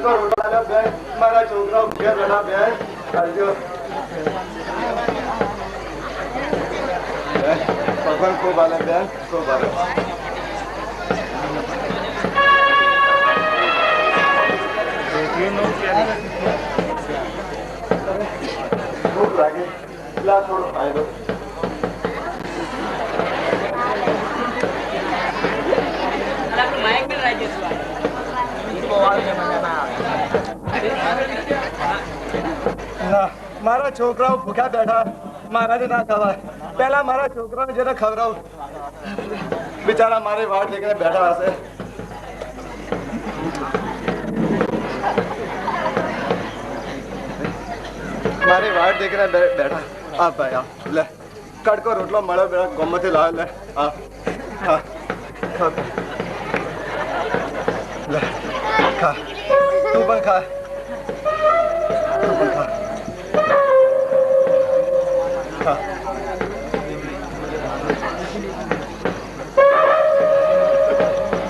કડકો રોટલા બેન મારા છોકરાઓ ઘેર બેઠા બેન આવજો ભગવાન ખૂબ આલે બેન ખૂબ આલે ભૂખ લાગે લા થોડો ફાયદો મારા છોકરાઓ ભૂખ્યા બેઠા મારાથી ના ખવાય પેલા મારા છોકરાને જેને ખવડાવું બિચારા મારી વાટ દેખીને બેઠા હશે મારી વાટ દેખીને બેઠા આ ભાઈ આ લે કડકો રોટલો મળ્યો બેટા ગમથી લાવ લે હા હા ખા લે ખા તું પણ ખા તું પણ ખા ખા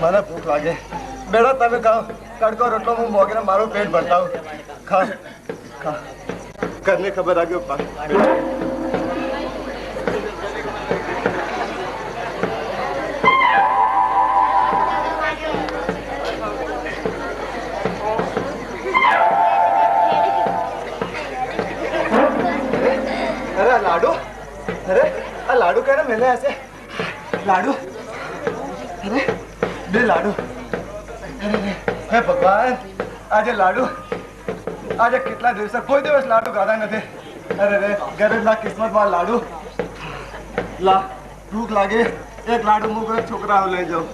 મને ભૂખ લાગે બેટા તમે ખાઓ કડકો રોટલો હું મોગીને મારું પેટ ભરતા હું ખા ખા ઘરની ખબર રાખ્યો પા लाडू अरे लाडू कहना मिले ऐसे लाडू अरे बे लाडू हे भगवान आज लाडू आज कितना दिवस कोई दिवस लाडू खाधा नहीं अरे रे गरीब ना किस्मत वाला लाडू ला भूख लागे एक लाडू मुंह कर छोकरा ले जाओ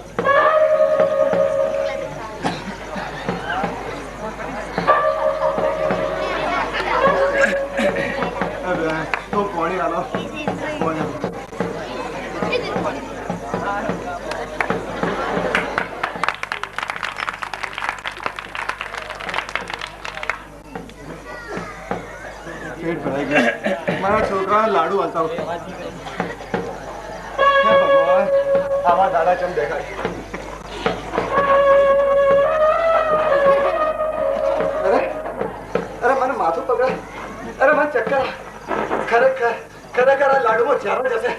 तो पानी डालो पेट भराई गया मारा छोकरा लाडू आता हूँ भगवान आवा दादा चम देखा अरे अरे मैंने माथू पकड़ा अरे मैं चक्कर खरेखर खरेखर आ लाडू में ઝેર જશે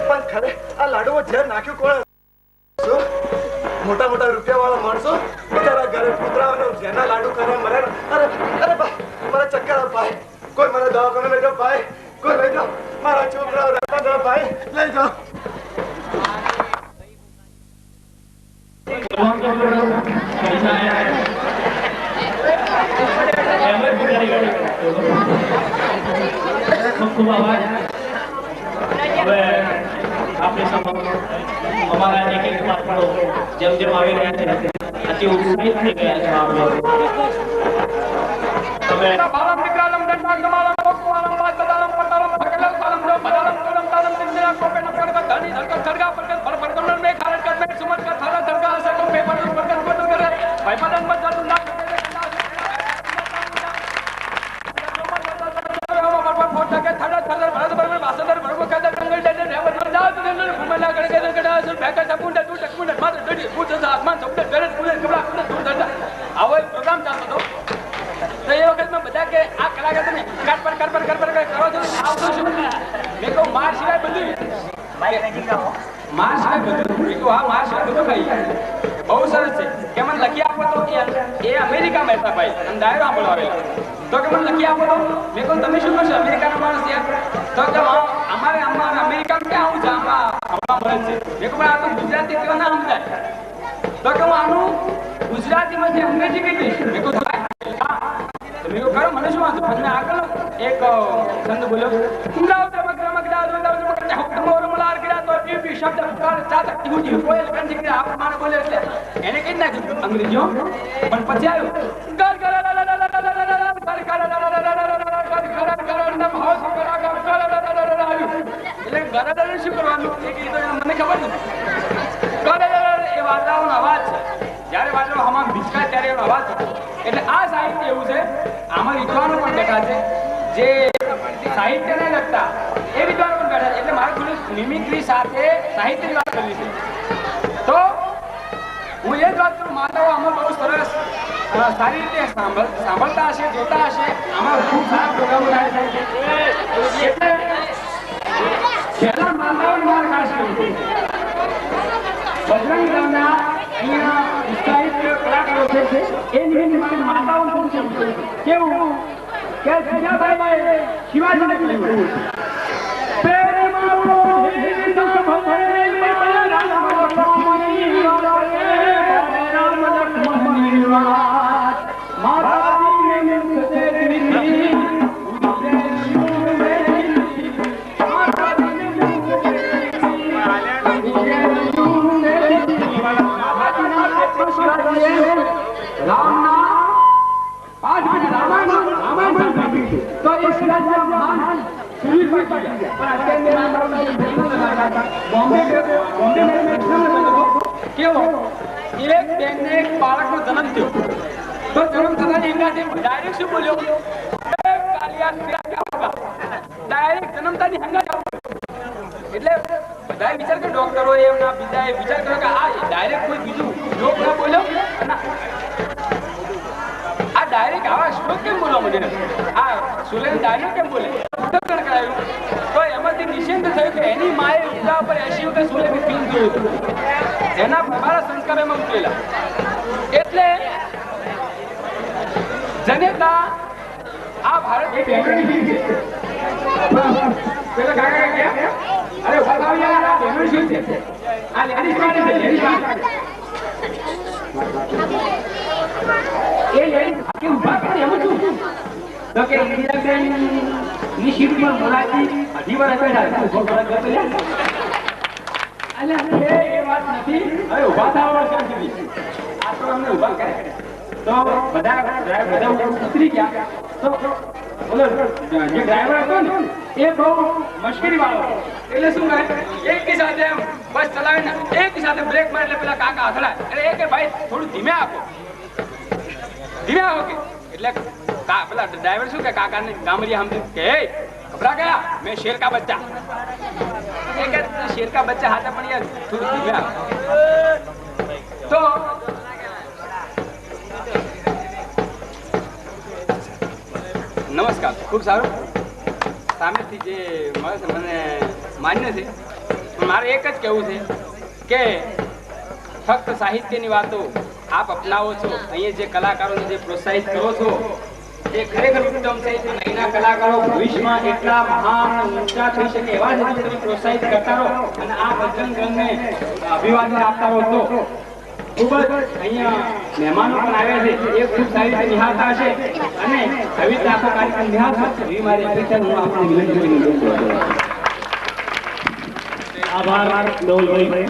પણ ખરે આ લાડુ માં ઝેર નાખ્યું કોણ મોટા મોટા રૂપિયા વાળા માણસો બિચારા ઘરે કૂતરાઓને ઝેરના લાડુ કરે મરે અરે અરે ભાઈ મારા ચક્કર ભાઈ કોઈ મને દવાખાને લઈ જાઓ ભાઈ કોઈ લઈ જાઓ મારા છોકરાઓ રહેતા જાઓ ભાઈ લઈ જાઓ खूब आवाज હવે આપણે અમારા એક એક પાત્રો જેમ જેમ આવી રહ્યા છે અતિ ઉત્સાહિત થઈ ગયા છે આપ લોકો તમે બાલમ નિકાલમ દંડા કમાલમ કોકવાલમ વાદલમ પતલમ ફકલમ કલમ નો બદલમ કલમ કલમ દિનરા કોપે નકર का धनी धरकर खड़गा पर पर परकमन में खारज कर में सुमन का थारा धरका से को पेपर पर कर करे भाई मदन मत जादू ना प्रोग्राम चालतो तो ये वक्त में बता के आ कलाकार તમે કટ પર કરો છો આવતો છું મે કો માર સિવાય બધું માઈક નજીક રાખો માર સિવાય બધું મે કો હા માર સિવાય બધું ભાઈ બહુ સરસ છે કે મને લખી આપો તો એ અમેરિકામાં હતા ભાઈ અને ડાયરો આપણો આવેલો તો કે મને લખી આપો તો મે કો તમે શું કરશો અમેરિકાના માણસ યાર તો કે અમારે અમેરિકામાં ક્યાં આવું છે હમણાં મળે છે મે કો આ તો ગુજરાતી કેવા ના સમજાય તો કે હું આનું ગુજરાતી માંથી અંગ્રેજી કહી દઈશ મેં કહું તો મેં કહું ખરો મને શું વાંધો મને આગળ એક છંદ બોલ્યો શબ્દ ચાતક કોયલ કંજી આપ માને બોલે એટલે એને કઈ નાખ્યું અંગ્રેજીઓ પણ પછી આવ્યું એટલે શું કરવાનું મને ખબર નથી એ વાદળાઓનો અવાજ છે જ્યારે વાદળો હવામાં ભીંચકાય ત્યારે એનો અવાજ એટલે આ સાહિત્ય એવું છે આમાં વિદ્વાનો પણ બેઠા છે જે સાહિત્યને લગતા એ વિદ્વાનો પણ બેઠા છે એટલે મારે થોડી મિમિક્રી સાથે સાહિત્યની વાત કરવી છે તો હું એ જ વાત કરું માતાઓ આમાં બહુ સરસ સારી રીતે સાંભળતા હશે, જોતા હશે. આમાં ખૂબ સારા પ્રોગ્રામો થાય છે. એટલે પહેલા માતાઓને માર ખાશે. બજરંગ દળના અહીંયા ઉત્સાહિત કલાકારો છે એ નિમિત્તે માતાઓને પૂછ્યું કેવું કે જીજાભાઈ શિવાજીને કહ્યું ડોક્ટરો એમના બીજા વિચાર કર્યો કે આ ડાયરેક્ટ કોઈ બીજું શ્લોક ના બોલ્યો, આ ડાયરેક્ટ આવા શ્લોક કેમ બોલવા મને, આ સુલેન ડાયરેક્ટ કેમ બોલે કરાયું. તો એમાંથી નિશ્ચિંત થયું કે એની માએ ઉદા પર 80 વખત સુલેન ફિલ્મ જોયું હતું, એના પ્રભારા સંસ્કાર એમાં ઉતરેલા. એટલે જનેતા આ ભારત પેલા કાકા ગયા અરે ઉભા યાર આ બેનું શું છે, આ લેડીઝ માટે છે, લેડીઝ માટે એ લેડીઝ કે ઉભા કરે એમ શું તો કે ઇન્દિરાબેન ની સીટ પર બોલાતી 18 વર્ષ બેઠા ઉભો કરે તો અલ્યા એ વાત નથી. હવે ઉભા થવા સુધી આ તો અમને ઉભા કરે તો બધા ઉતરી ગયા. તો બોલો જે ડ્રાઈવર હતો ને એ બહુ મશ્કરી વાળો, એટલે શું કહે એક સાથે એમ બસ ચલાવીને એક સાથે બ્રેક મારે એટલે પેલા કાકા અથડાય. એટલે એ કે ભાઈ થોડું ધીમે આપો, ધીમે આપો કે એટલે પેલા ડ્રાઈવર શું કે કાકાને ગામડિયા સમજી કે હે ઘબરા ગયા મેં શેર કા બચ્ચા, એ કે શેર કા બચ્ચા હાથે પણ યાર થોડું ધીમે આપો. તો નમસ્કાર, ખૂબ સારું. સામેથી જે મળે છે મને માન્ય છે. મારે એક જ કહેવું છે કે ફક્ત સાહિત્યની વાતો આપ અપનાવો છો, અહીંયા જે કલાકારોને જે પ્રોત્સાહિત કરો છો તે ખરેખર ઉત્તમ છે. અહીંના કલાકારો ભવિષ્યમાં એટલા મહાન ઊંચા થઈ શકે એવા જ તમે પ્રોત્સાહિત કરતા રહો અને આ બજરંગ દળને અભિવાદન આપતા રહો. તો ખૂબ જ અહીંયા મહેમાનો પણ આવ્યા છે, એ ખૂબ સારી રીતે નિહાળતા હશે અને આવી રીતે આખો કાર્યક્રમ નિહાળશે એવી મારી અપેક્ષા હું આપને વિનંતી કરી દઉં છું. આભાર મેહુલભાઈ.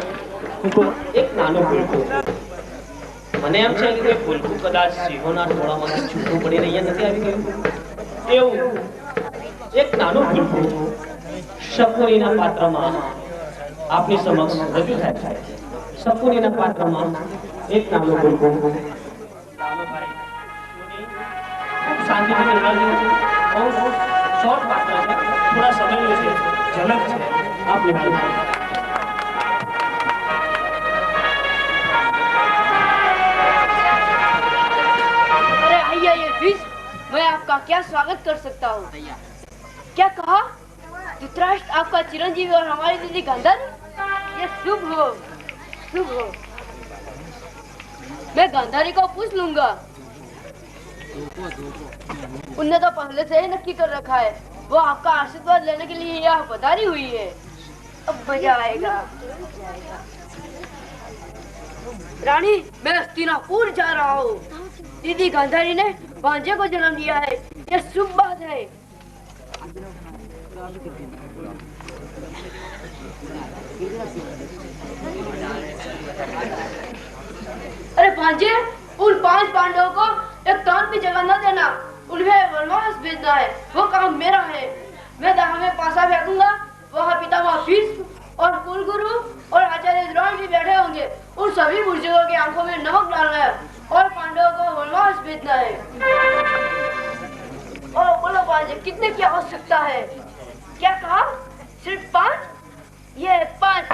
એક નાનો ભૂલકું મને એમ છે કે ભૂલકું કદાચ સિંહોના ટોળામાંથી છૂટું પડીને અહીંયા નથી આવી ગયું. એવું એક નાનું ભૂલકું શકુનીના પાત્રમાં આપની સમક્ષ રજૂ થાય છે. શકુનીના પાત્રમાં એક નાનું ભૂલકું ખૂબ શાંતિથી નિભાવ્યું. બહુ શોર્ટ પાત્ર છે, થોડા સમયનું છે, ઝલક છે. आप निभाइए. अरे आइए ये फिश, मैं आपका क्या स्वागत कर सकता हूँ. क्या कहा? धृतराष्ट्र आपका चिरंजीवी और हमारी दीदी गांधारी? ये शुभ हो, शुभ हो. मैं गांधारी को पूछ लूंगा. उनने तो पहले से ही नक्की कर रखा है, वो आपका आशीर्वाद लेने के लिए यहाँ पधारी हुई है. अब मजा आएगा. रानी, मैं हस्तिनापुर जा रहा हूँ. दीदी गांधारी ने भांजे को जन्म दिया है, ये शुभ बात है. अरे भांजे, उन 5 पांडवों को एक तान की जगह न देना, उन्हें वनवास भेजना है. वो काम मेरा है. मैं दाह में पासा फेंकूंगा, वहाँ पितामह भीष्म और कुलगुरु और आचार्य द्रोण भी बैठे होंगे. उन सभी बुजुर्गों की आंखों में नमक डालना है और पांडवों को वनवास भेजना है. और बोलो भांजे, कितने की आवश्यकता है? क्या कहा? सिर्फ 5? ये 5.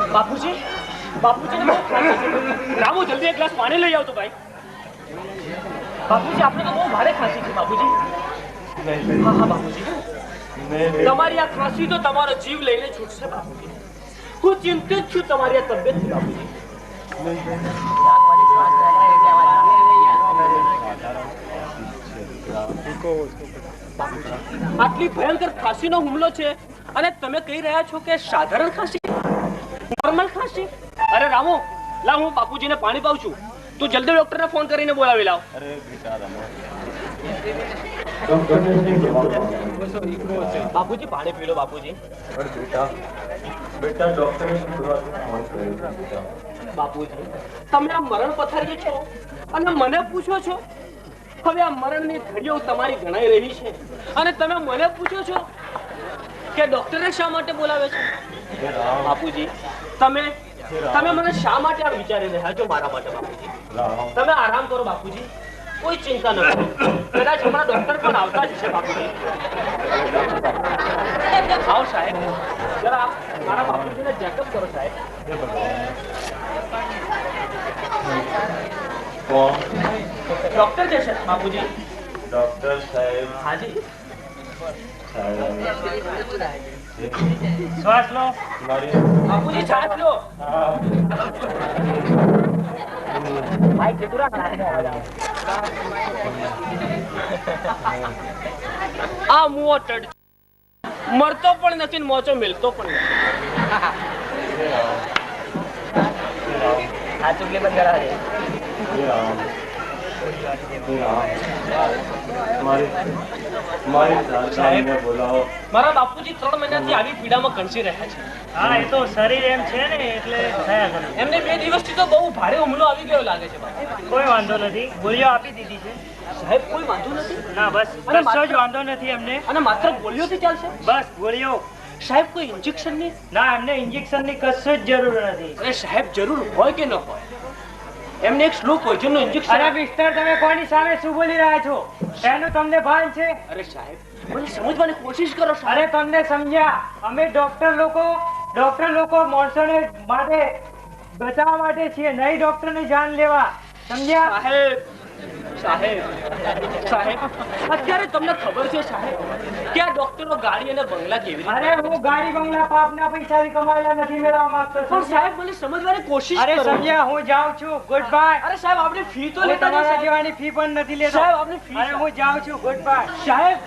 बापूजी बापूजी रामू जल्दी एक ग्लास पानी ले आओ तो भाई बापूजी आपने तो बहुत भारे खांसी थी बापूजी हाँ हाँ बापूजी તમારી આ ખાંસી તો તમારો જીવ લઈને છૂટશે બાપુજી હું ચિંતિત છું તમારી આ તબિયતથી બાપુજી આટલી ભયંકર ખાંસીનો હુમલો છે અને તમે કહી રહ્યા છો કે સાધારણ ખાંસી નોર્મલ ખાંસી અરે રામુ લા હું બાપુજીને પાણી પાઉં છું તું જલ્દી ડોક્ટરને ફોન કરીને બોલાવી લાવ અરે બેટા बापूजी पानी पी लो बापूजी बेटा डॉक्टर ने शुरुआत फोन કર્યો बापूजी તમે આ મરણ પથારીએ છો અને મને પૂછો છો હવે આ મરણની ઘડીઓ તમારી ગણાઈ રહી છે અને તમે મને પૂછો છો કે ડોક્ટરે શા માટે બોલાવે છે બાપૂજી તમે મને શા માટે આ વિચારી રહ્યા છો મારા માટે બાપૂજી તમે આરામ કરો બાપૂજી कोई चिंता न करो कदाच हमारा डॉक्टर पण आवता ज छे बापूजी आओ साहेब जरा आप मारा बापूजी ने चेकअप करो साहेब डॉक्टर जैसे बापूजी डॉक्टर साहब हाँ जी श्वास लो बापूजी सांस लो भाई कितना आ मुओ टड मरतो पण નથી ને મોચો મિલતો પણ નથી આ ચુગલી બંધ કરા દે સાહેબ બોલાવો મારા બાપુજી 3 મહિનાથી આવી પીડામાં કંસી રહ્યા છે હા એ તો શરીર એમ છે ને એટલે થયા કરે એમને 2 દિવસથી તો બહુ ભારે હુમલો આવી ગયો લાગે છે બાપુ કોઈ વાંધો નથી ગોળીઓ આપી દીધી છે સાહેબ કોઈ વાંધો નથી ના બસ કશો જ વાંધો નથી એમને અને માત્ર ગોળીઓથી ચાલશે બસ ગોળીઓ સાહેબ કોઈ ઇન્જેક્શન ની ના એમને ઇન્જેક્શન ની કશું જ જરૂર નથી અરે સાહેબ જરૂર હોય કે ન હોય એમને એક સ્લો પોઈઝન નું ઇન્જેક્શન અરે મિસ્ટર તમે કોની સામે શું બોલી રહ્યા છો એનું તમને ભાન છે અરે સાહેબ મને સમજવાની કોશિશ કરો સાહેબ અરે તમને સમજ્યા અમે ડોક્ટર લોકો માણસોને માટે બચાવવા માટે છીએ નહીં ડોક્ટરની જાન લેવા સમજ્યા સાહેબ અત્યારે તમને ખબર છે સાહેબ કે આ ડોક્ટરો ગાડી અને બંગલા કેવી રીતે અરે હું ગાડી બંગલા પાપના પૈસાથી કમાયેલા નથી મેળવવા માંગતો પણ સાહેબ મને સમજવાની કોશિશ અરે કરો સમજ્યા હું જાઉં છું ગુડ બાય અરે સાહેબ આપણે ફી તો લેતા તમારા નથી જેવાની ફી પણ નથી લેતો સાહેબ આપણે ફી અરે હું જાઉં છું ગુડ બાય સાહેબ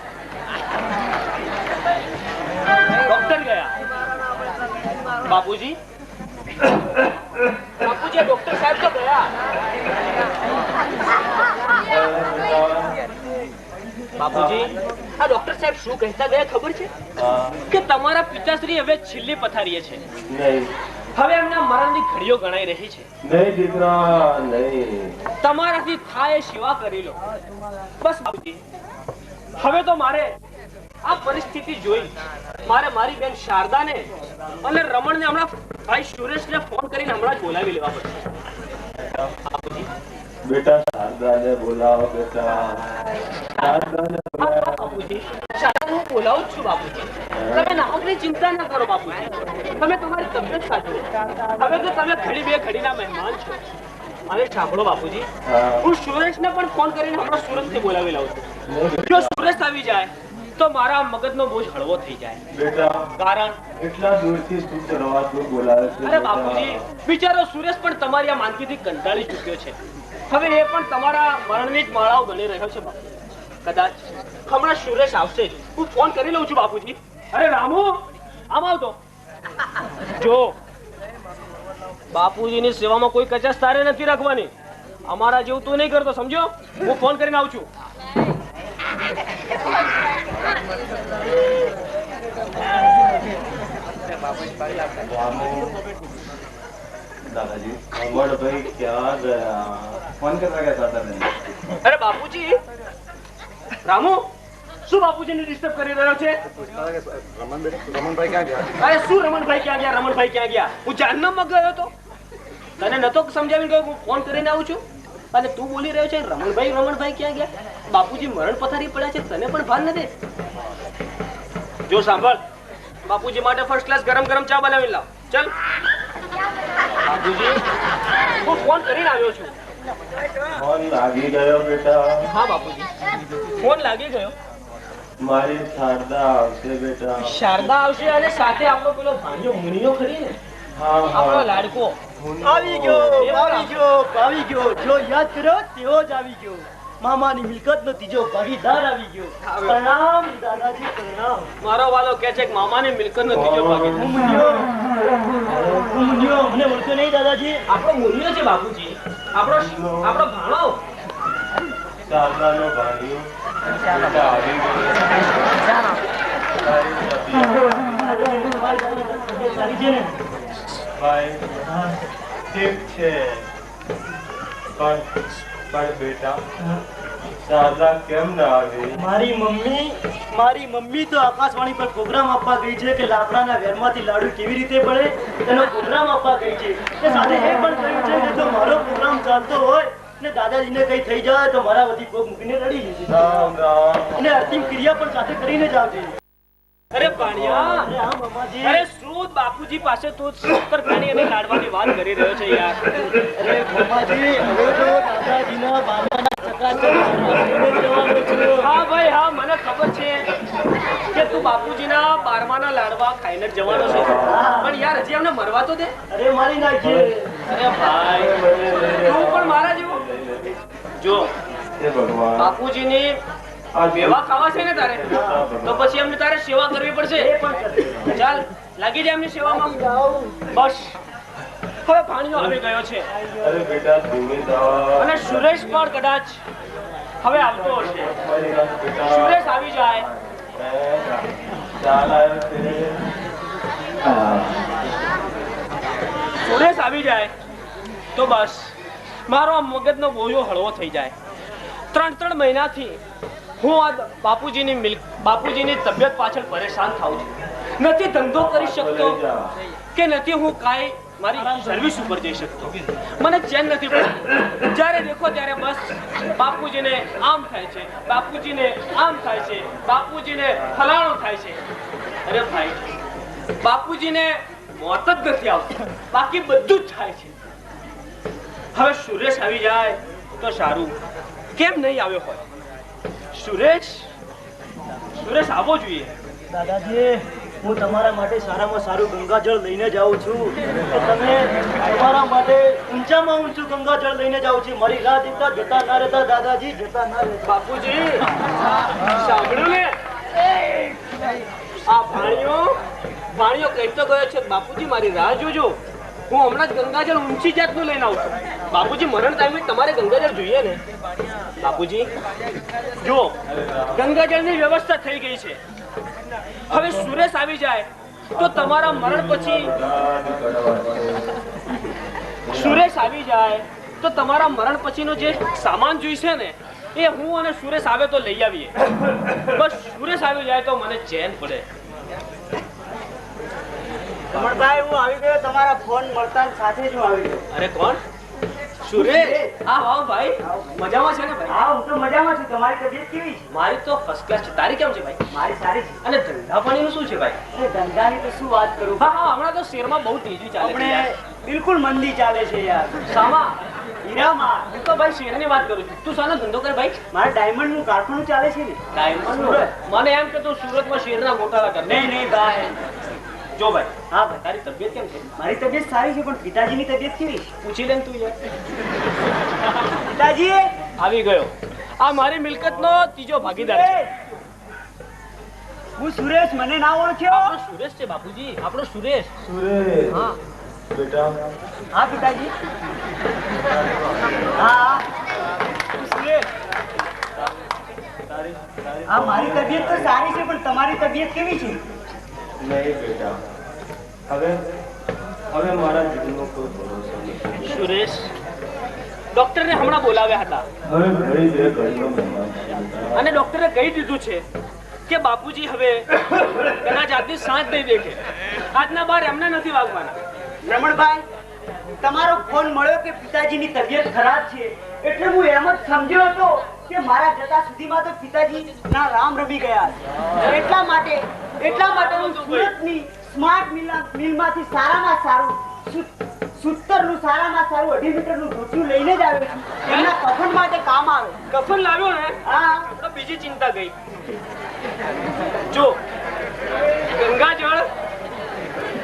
ડોક્ટર ગયા બાપુજી ડોક્ટર સાહેબ તો ગયા બાપુજી આ ડોક્ટર સાહેબ શું કહેતા ગયા ખબર છે કે તમારા પિતાશ્રી હવે છેલ્લી પથારીએ છે નહીં હવે એમના મરણની ઘડીઓ ગણાઈ રહી છે નહીં દીકરા નહીં તમારાથી થાય એ સેવા કરી લો બસ બાપુજી હવે તો મારે આ પરિસ્થિતિ જોઈ મારે મારી બેન શારદાને અને રમણને હમણાં ભાઈ સુરેશને ફોન કરીને હમણાં જ બોલાવી લેવા પડશે બાપુજી બેટા શારદાને બોલાવો બેટા શારદાને બોલાવો બાપુજી શારદાને હું બોલાવું જ છું બાપુજી તમે નામની ચિંતા ના કરો બાપુજી તમે તમારી તબિયત સાચવો હવે તો તમે ઘડી બે ઘડીના મહેમાન છો હવે સાંભળો બાપુજી હું સુરેશને પણ ફોન કરીને હમણાં સુરતથી બોલાવી લાવું છું જો સુરેશ આવી જાય તો મારા મગજનો બોજ હળવો થઈ જાય. બેટા કારણ એટલા દૂરથી શું કરવા તું બોલાવે છે? અરે બાપુજી, બિચારો સુરેશ પણ તમારી આ માનકીથી કંટાળી ચૂક્યો છે. હવે એ પણ તમારા મરણની જ માળાઓ ગણી રહ્યો છે બાપુ. કદાચ હમણાં સુરેશ આવશે જ. હું ફોન કરી લઉં છું બાપુજી. અરે રામુ, આમ આવતો. જો બાપુજીની સેવામાં કોઈ કચાશ તારે નથી રાખવાની. અમારા જેવું તું નહીં કરતો, સમજો? હું ફોન કરીને આવું છું. દાદાજી, અમરભાઈ ક્યાં ગયા? ફોન કરવા ગયા હતા તને. અરે બાપુજી, રામુ શું બાપુજીને ડિસ્ટર્બ કરી રહ્યો છે? રમણભાઈ ક્યાં ગયા? અરે શું રમણભાઈ ક્યાં ગયા? રમણભાઈ ક્યાં ગયા? હું જાનનામમાં ગયો હતો. તને નતો સમજાવીને ગયો હું ફોન કરીને આવું છું અને તું બોલી રહ્યો છે રમણભાઈ ક્યાં ગયા? બાપુજી મરણ પથારી પડ્યા છે, તને પણ ભાન નથી? જો સાંભળ, બાપુજી માટે ફર્સ્ટ ક્લાસ ગરમ ગરમ ચા બનાવી લાવ. ચાલ બાપુજી, હું ફોન કરીને આવ્યો છું. ફોન લાગી ગયો બેટા? હા બાપુજી, ફોન લાગી ગયો. મારી શારદા આવશે બેટા. શારદા આવશે અને સાથે આપણો પેલો ભાણિયો મુનિયો ખરી ને, હા આપણો લાડકો આવી ગયો. જો યાદ કરો તેવો જ આવી ગયો. મામાની મિલકતનો ત્રીજો ભાગીદાર આવી ગયો. પ્રણામ દાદાજી, પ્રણામ. મારો વાલો કે છે કે મામાની મિલકતનો ત્રીજો ભાગીદાર. મુનિયો મને ઓળખ્યો નહીં દાદાજી? આપણો મુનિયો છે બાપુજી, આપણો ભાણો. શારદાનો ભાણિયો બેટા આવી ગયો. સારી છે ને? ભાઈ ઠીક છે, પણ બેટા શારદા કેમ ના આવી? મારી મમ્મી તો આકાશવાણી પર પ્રોગ્રામ આપવા ગઈ છે કે લાકડાના વેરમાંથી લાડુ કેવી રીતે બને એનો પ્રોગ્રામ આપવા ગઈ છે. તે સાથે એ પણ કહ્યું છે કે જો મારો પ્રોગ્રામ ચાલતો હોય ને દાદાજીને કઈ થઈ જાય તો મારા વધી કોક મૂકીને રડી લેશે. રામ રામ. અને અંતિમ ક્રિયા પણ સાથે કરીને જ આવશે. અરે ભાણિયા, અરે હા મામાજી. અરે શું બાપુજી પાસે તું શક્કરખાની અને લાડવાની વાત કરી રહ્યો છે યાર? અરે મામાજી, હવે તો દાદાજીના બાબાના ચક્રાચક્ર જવાનું છે. હા ભાઈ હા, મને ખબર છે કે તું બાપુજીના 12માના લાડવા ખાઈને જ જવાનો છે, પણ યાર હજી અમને મરવા તો દે. અરે મારી નાખીએ. અરે ભાઈ, તું પણ મારા જેવો. જો હે ભગવાન, બાપુજીની વેવા ખાવા છે ને તારે, તો પછી અમને તારે સેવા કરવી પડશે. ચાલ લાગી જાય એમની સેવામાં. બસ હવે ભાણિયો આવી ગયો છે અરે બેટા ધીમે જાઓ. અને સુરેશ પણ કદાચ હવે આવતો હશે. મારી વાત બેટા. સુરેશ આવી જાય ચાલ આવ્યો છે. સુરેશ આવી જાય તો બસ મારો આ મગજનો બોજો હળવો થઈ જાય. 3 મહિનાથી હું આ બાપુજીની તબિયત પાછળ પરેશાન થાઉં છું. નથી ધંધો કરી શકતો કે નથી હું કાંઈ મારી સર્વિસ ઉપર જઈ શકતો. મને ચેન નથી પડતું. જ્યારે દેખો ત્યારે બસ બાપુજીને આમ થાય છે, બાપુજીને આમ થાય છે, બાપુજીને ફલાણું થાય છે. અરે ભાઈ, બાપુજીને મોત જ નથી આવતી, બાકી બધું જ થાય છે. હવે સુરેશ આવી જાય તો સારું. કેમ નહીં આવ્યો હોય? સુરેશ આવવો જોઈએ. દાદાજી, હું તમારા માટે સારામાં સારું ગંગાજળ લઈને જાઉં છું. તમે તમારા માટે ઊંચામાં ઊંચું ગંગાજળ લઈને જાઉં છું. મારી રાહ દેખતા જતા ના રહેતા દાદાજી, જતા ના રહેતા. બાપુજી સાંભળ્યું ને? આ ભાણિયો કહેતો ગયો છે બાપુજી મારી રાહ જોજો, હું હમણાં જ ગંગાજળ ઊંચી જાતનું લઈને આવું છું. બાપુજી મરણ ટાઈમે તમારે ગંગાજળ જોઈએ ને. બાપુજી જો ગંગાજળની વ્યવસ્થા થઈ ગઈ છે. હવે સુરેશ આવી જાય તો તમારા મરણ પછી સુરેશ આવી જાય તો તમારા મરણ પછીનો જે સામાન જોઈશે ને એ હું અને સુરેશ આવે તો લઈ આવીએ. બસ સુરેશ આવી જાય તો મને ચેન પડે. રમણભાઈ, હું આવી ગયો. તમારા ફોન મળતા સાથે જ હું આવી ગયો. અરે કોણ? સુરેશ? હા હા ભાઈ, મજામાં છે ને ભાઈ? હા, હું તો મજામાં છું. તમારી તબિયત કેવી છે? મારી તો ફર્સ્ટ ક્લાસ છે. તારી કેમ છે ભાઈ? મારી સારી છે. અને ધંધા પાણીનું શું છે ભાઈ? અને ધંધાની તો શું વાત કરું. હા હા, હમણાં તો શેરમાં બહુ તેજી ચાલે છે આપણે યાર. બિલકુલ મંદી ચાલે છે યાર. સામા હીરામાં. હું તો ભાઈ શેરની વાત કરું છું. તું શાનો ધંધો કરે ભાઈ? મારા ડાયમંડ નું કારખાનું ચાલે છે ને. ડાયમંડ. મને એમ કે તું સુરતમાં શેરના ગોટાળા કર. નહીં ભાઈ. જો ભાઈ, હા ભાઈ. તારી તબિયત કેમ છે? મારી તબિયત સારી છે, પણ પિતાજીની તબિયત કેવી છે? પૂછી લે ને તું યાર. પિતાજી આવી ગયો. આ મારી મિલકતનો ત્રીજો ભાગીદાર છે. હું સુરેશ, મને ના ઓળખ્યો? આપણો સુરેશ છે બાપુજી, આપણો સુરેશ. સુરેશ હા બેટા, હા પિતાજી. હા હું સુરેશ. હા મારી તબિયત તો સારી છે, પણ તમારી તબિયત કેવી છે? નહીં બેટા, હવે મારા જીવનો કોઈ ભરોસો નથી. સુરેશ, ડોક્ટરને હમણાં બોલાવ્યા હતા હવે ઘડી બે ઘડીનો મહેમાન છે. અને ડોક્ટરે કહી દીધું છે કે બાપુજી હવે કદાચ આજની સાંજ નહીં દેખે. આજના બાર એમને નથી વાગવાના. રમણભાઈ, તમારો ફોન મળ્યો કે પિતાજીની તબિયત ખરાબ છે, એટલે હું એમ જ સમજ્યો હતો કે મારા જતા સુધીમાં તો પિતાજી ના રામ રમી ગયા છે. એટલા માટે હું સુરતની સ્માર્ટ મિલમાંથી સારામાં સારું સૂતરનું સારામાં સારું 2.5 મીટરનું ધોતિયું લઈને જ આવ્યો છું. એમના કફન માટે કામ આવે. કફન લાવ્યો ને? હા. તો બીજી ચિંતા ગઈ. જો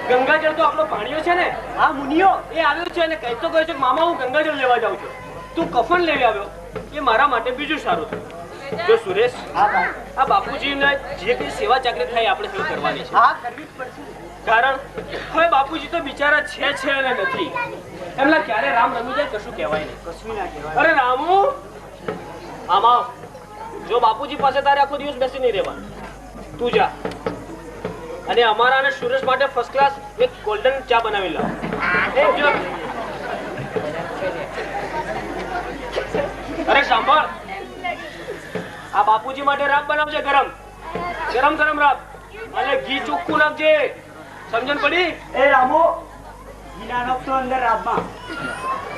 ગંગાજળ તો આપણો પાણીઓ છે ને. હા મુનિયો, એ આવ્યો છે અને કહેતો કહે છે કે મામા હું ગંગાજળ લેવા જાઉં છું. તું કફન લેવી આવ્યો એ મારા માટે બીજું સારું થયું. જો સુરેશ, હા ભાઈ. આ બાપુજીને જે કઈ સેવા ચાકરી થાય આપણે સેવા કરવાની છે. હા કરવી જ પડશે. કારણ હવે બાપુજી તો બિચારા છે અને નથી. એમના ક્યારે રામ રમી જાય કશું કહેવાય નહીં. કશું ના કહેવાય. અરે રામુ, આમ આવ. જો બાપુજી પાસે તારે આખો દિવસ બેસી નહીં રહેવાનું. તું જા અને અમારા અને સુરેશ માટે ફર્સ્ટ ક્લાસ એક ગોલ્ડન ચા બનાવી લાવ. અરે સાંભળ, આ બાપુજી માટે રાબ બનાવજે. ગરમ ગરમ રાબ અને ઘી ચોખ્ખું નાખજે. સમજણ પડી? એ રામો, ઘીના નાખતો અંદર રાબમાં.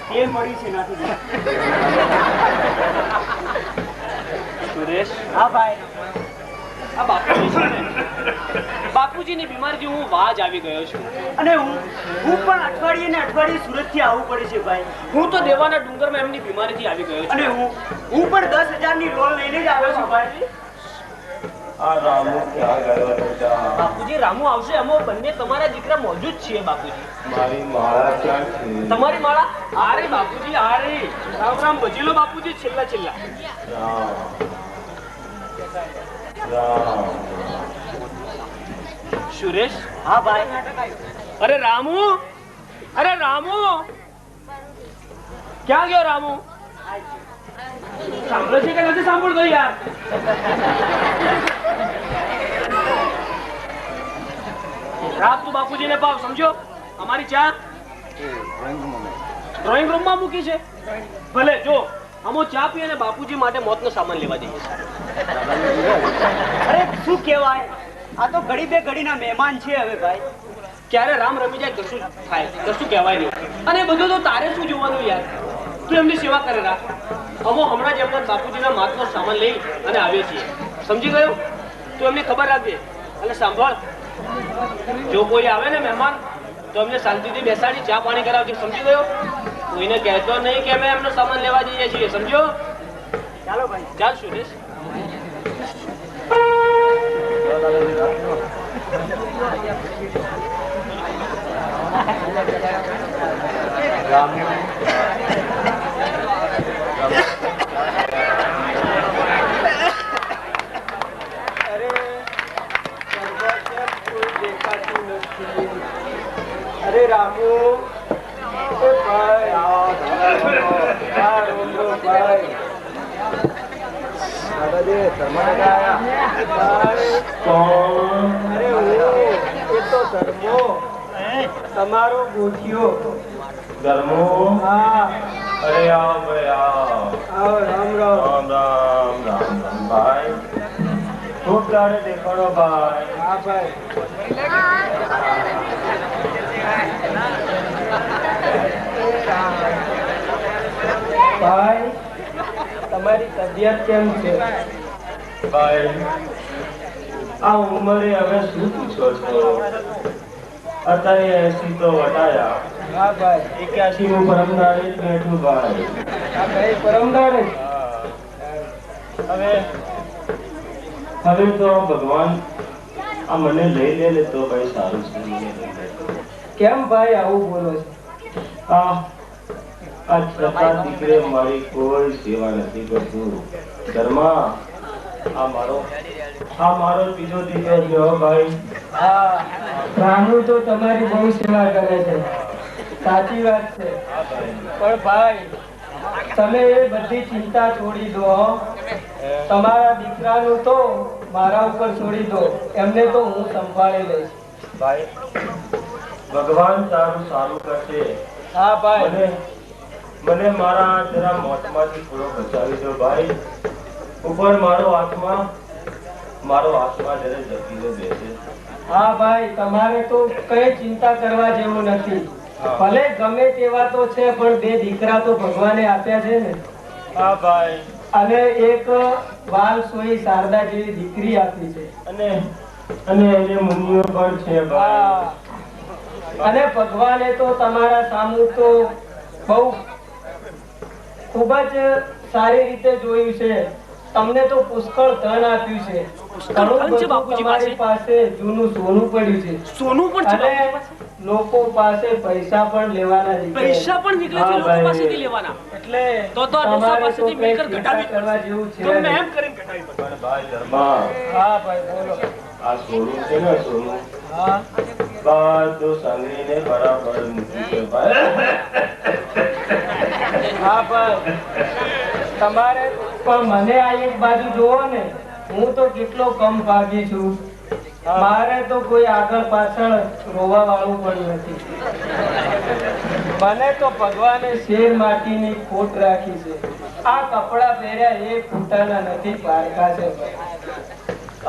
તેલ મળી છે નાખી. સુરેશ, હા ભાઈ. આ બાપુજી છે ને, બાપુજીની બીમારીથી હું વાજ આવી ગયો છું. અને હું પણ અઠવાડિયે ને અઠવાડિયે સુરતથી આવવું પડે છે ભાઈ. હું તો દેવાના ડુંગરમાં એમની બીમારીથી આવી ગયો છું. અને હું પણ 10,000 ની લોન લઈને જ આવ્યો છું ભાઈ. આ રામુ ક્યાં ગયો બેટા? બાપુજી, રામુ આવશે. અમે બંને તમારા દીકરા મોજૂદ છીએ બાપુજી. મારી માળા ક્યાં છે? તમારી માળા આરે બાપુજી, આરે. રામ રામ ભજી લો બાપુજી. છેલ્લા રામ. સુરેશ. હા ભાઈ. અરે રામુ, ક્યાં ગયો રામુ? સાંભળે છે કે નથી સાંભળતો યાર? રાત તું બાપુજીને પાવ. સમજો? અમારી ચા ડ્રોઈંગ રૂમમાં મૂકી છે. ભલે, જો અમો ચા પી અને બાપુજી માટે મોતનો સામાન લેવા જઈએ છીએ. અરે શું કહેવાય, આ તો ઘડી બે ઘડીના મહેમાન છે હવે ભાઈ. ક્યારે રામ રમી જાય કશું થાય, કશું કહેવાય નહીં. અને બધું તો તારે શું જોવાનું યાર? તું એમની સેવા કરે રાખ. અમો હમણાં જ એમના બાપુજીના માથનો સામાન લઈ અને આવ્યો છીએ. સમજી ગયો? તું એમને ખબર રાખજે. અને સાંભળ, જો કોઈ આવે ને મહેમાન તો એમને શાંતિથી બેસાડી ચા પાણી કરાવજે. સમજી ગયો? કોઈને કહેતો નહીં કે અમે એમનો સામાન લેવા જઈએ છીએ. સમજો? ચાલો ભાઈ. ચાલ સુરેશ. અરે રામુ, તમારો ગોઠિયો. ધર્મો. હા. અરે આવ ભાઈ આવ. રામ રામ. રામ ભાઈ. ખૂબ તારે દેખાડો ભાઈ. હા ભાઈ. ભાઈ, તમારી તબિયત કેમ છે? ભાઈ, આ ઉંમરે હવે શું પૂછો છો? અત્યારે 80 તો વટાયા. હા ભાઈ 81 પરમદાડે જ બેઠું ભાઈ. હા ભાઈ પરમદાડે હવે તો ભગવાન આ મને લઈ લે ને તો ભાઈ સારું છે. મને લઈ લે. કેમ ભાઈ આવું બોલો છો? આ છતાં દીકરે મારી કોઈ સેવા નથી કરતું. ઘરમાં આ મારો ત્રીજો દીકરો છે હો ભાઈ. હા રામુ તો તમારી બહુ સેવા કરે છે, સાચી વાત છે. પણ ભાઈ તમે એ બધી ચિંતા છોડી દો. તમારા દીકરાનું તો મારા ઉપર છોડી દો, એમને તો હું સંભાળી લઈશ. ભાઈ ભગવાન સારું કરશે. હા ભાઈ મને મારા જરા મોતમાંથી થોડો બચાવી દો ભાઈ. ઉપર મારો આત્મા જરા જતી બેસે. હા ભાઈ તમારે તો કઈ ચિંતા કરવા જેવું નથી. ભલે ગમે તેવા તો છે, પણ બે દીકરા તો ભગવાને આપ્યા છે ને. હા ભાઈ. અને એક બાલ સોઈ શારદા જેવી દીકરી આપી છે. અને એને મુનિઓ પણ છે ભાઈ. અને ભગવાને તો તમારા સામુ તો બહુ ખૂબ જ સારી રીતે જોયું છે. તમને તો પુષ્કળ ધન આપ્યું છે. ઘણું બધું તમારી પાસે જૂનું સોનું પડ્યું છે. સોનું પણ છે અને લોકો પાસે પૈસા પણ લેવાના નીકળે. પૈસા પણ નીકળે છે લોકો પાસેથી લેવાના. એટલે તો આ લોકો પાસેથી મિલકત ઘટાડવી કરવા જેવું છે. તો મેં એમ કરીને ઘટાડી પડે. ભાઈ ધર્મા હા ભાઈ બોલો. આ સોનું છે ને સોનું હા બધું સાંગળીને બરાબર મૂકી દે ભાઈ. હા ભાઈ તમારે પણ મને આ એક બાજુ જોવો ને, હું તો કેટલો કમ ભાગી છું. મારે તો કોઈ આગળ પાછળ રોવા વાળું પણ નથી. મને તો ભગવાને શેર માટીની ખોટ રાખી છે. આ કપડા પહેર્યા એ ફૂટાના નથી, પારકા છે.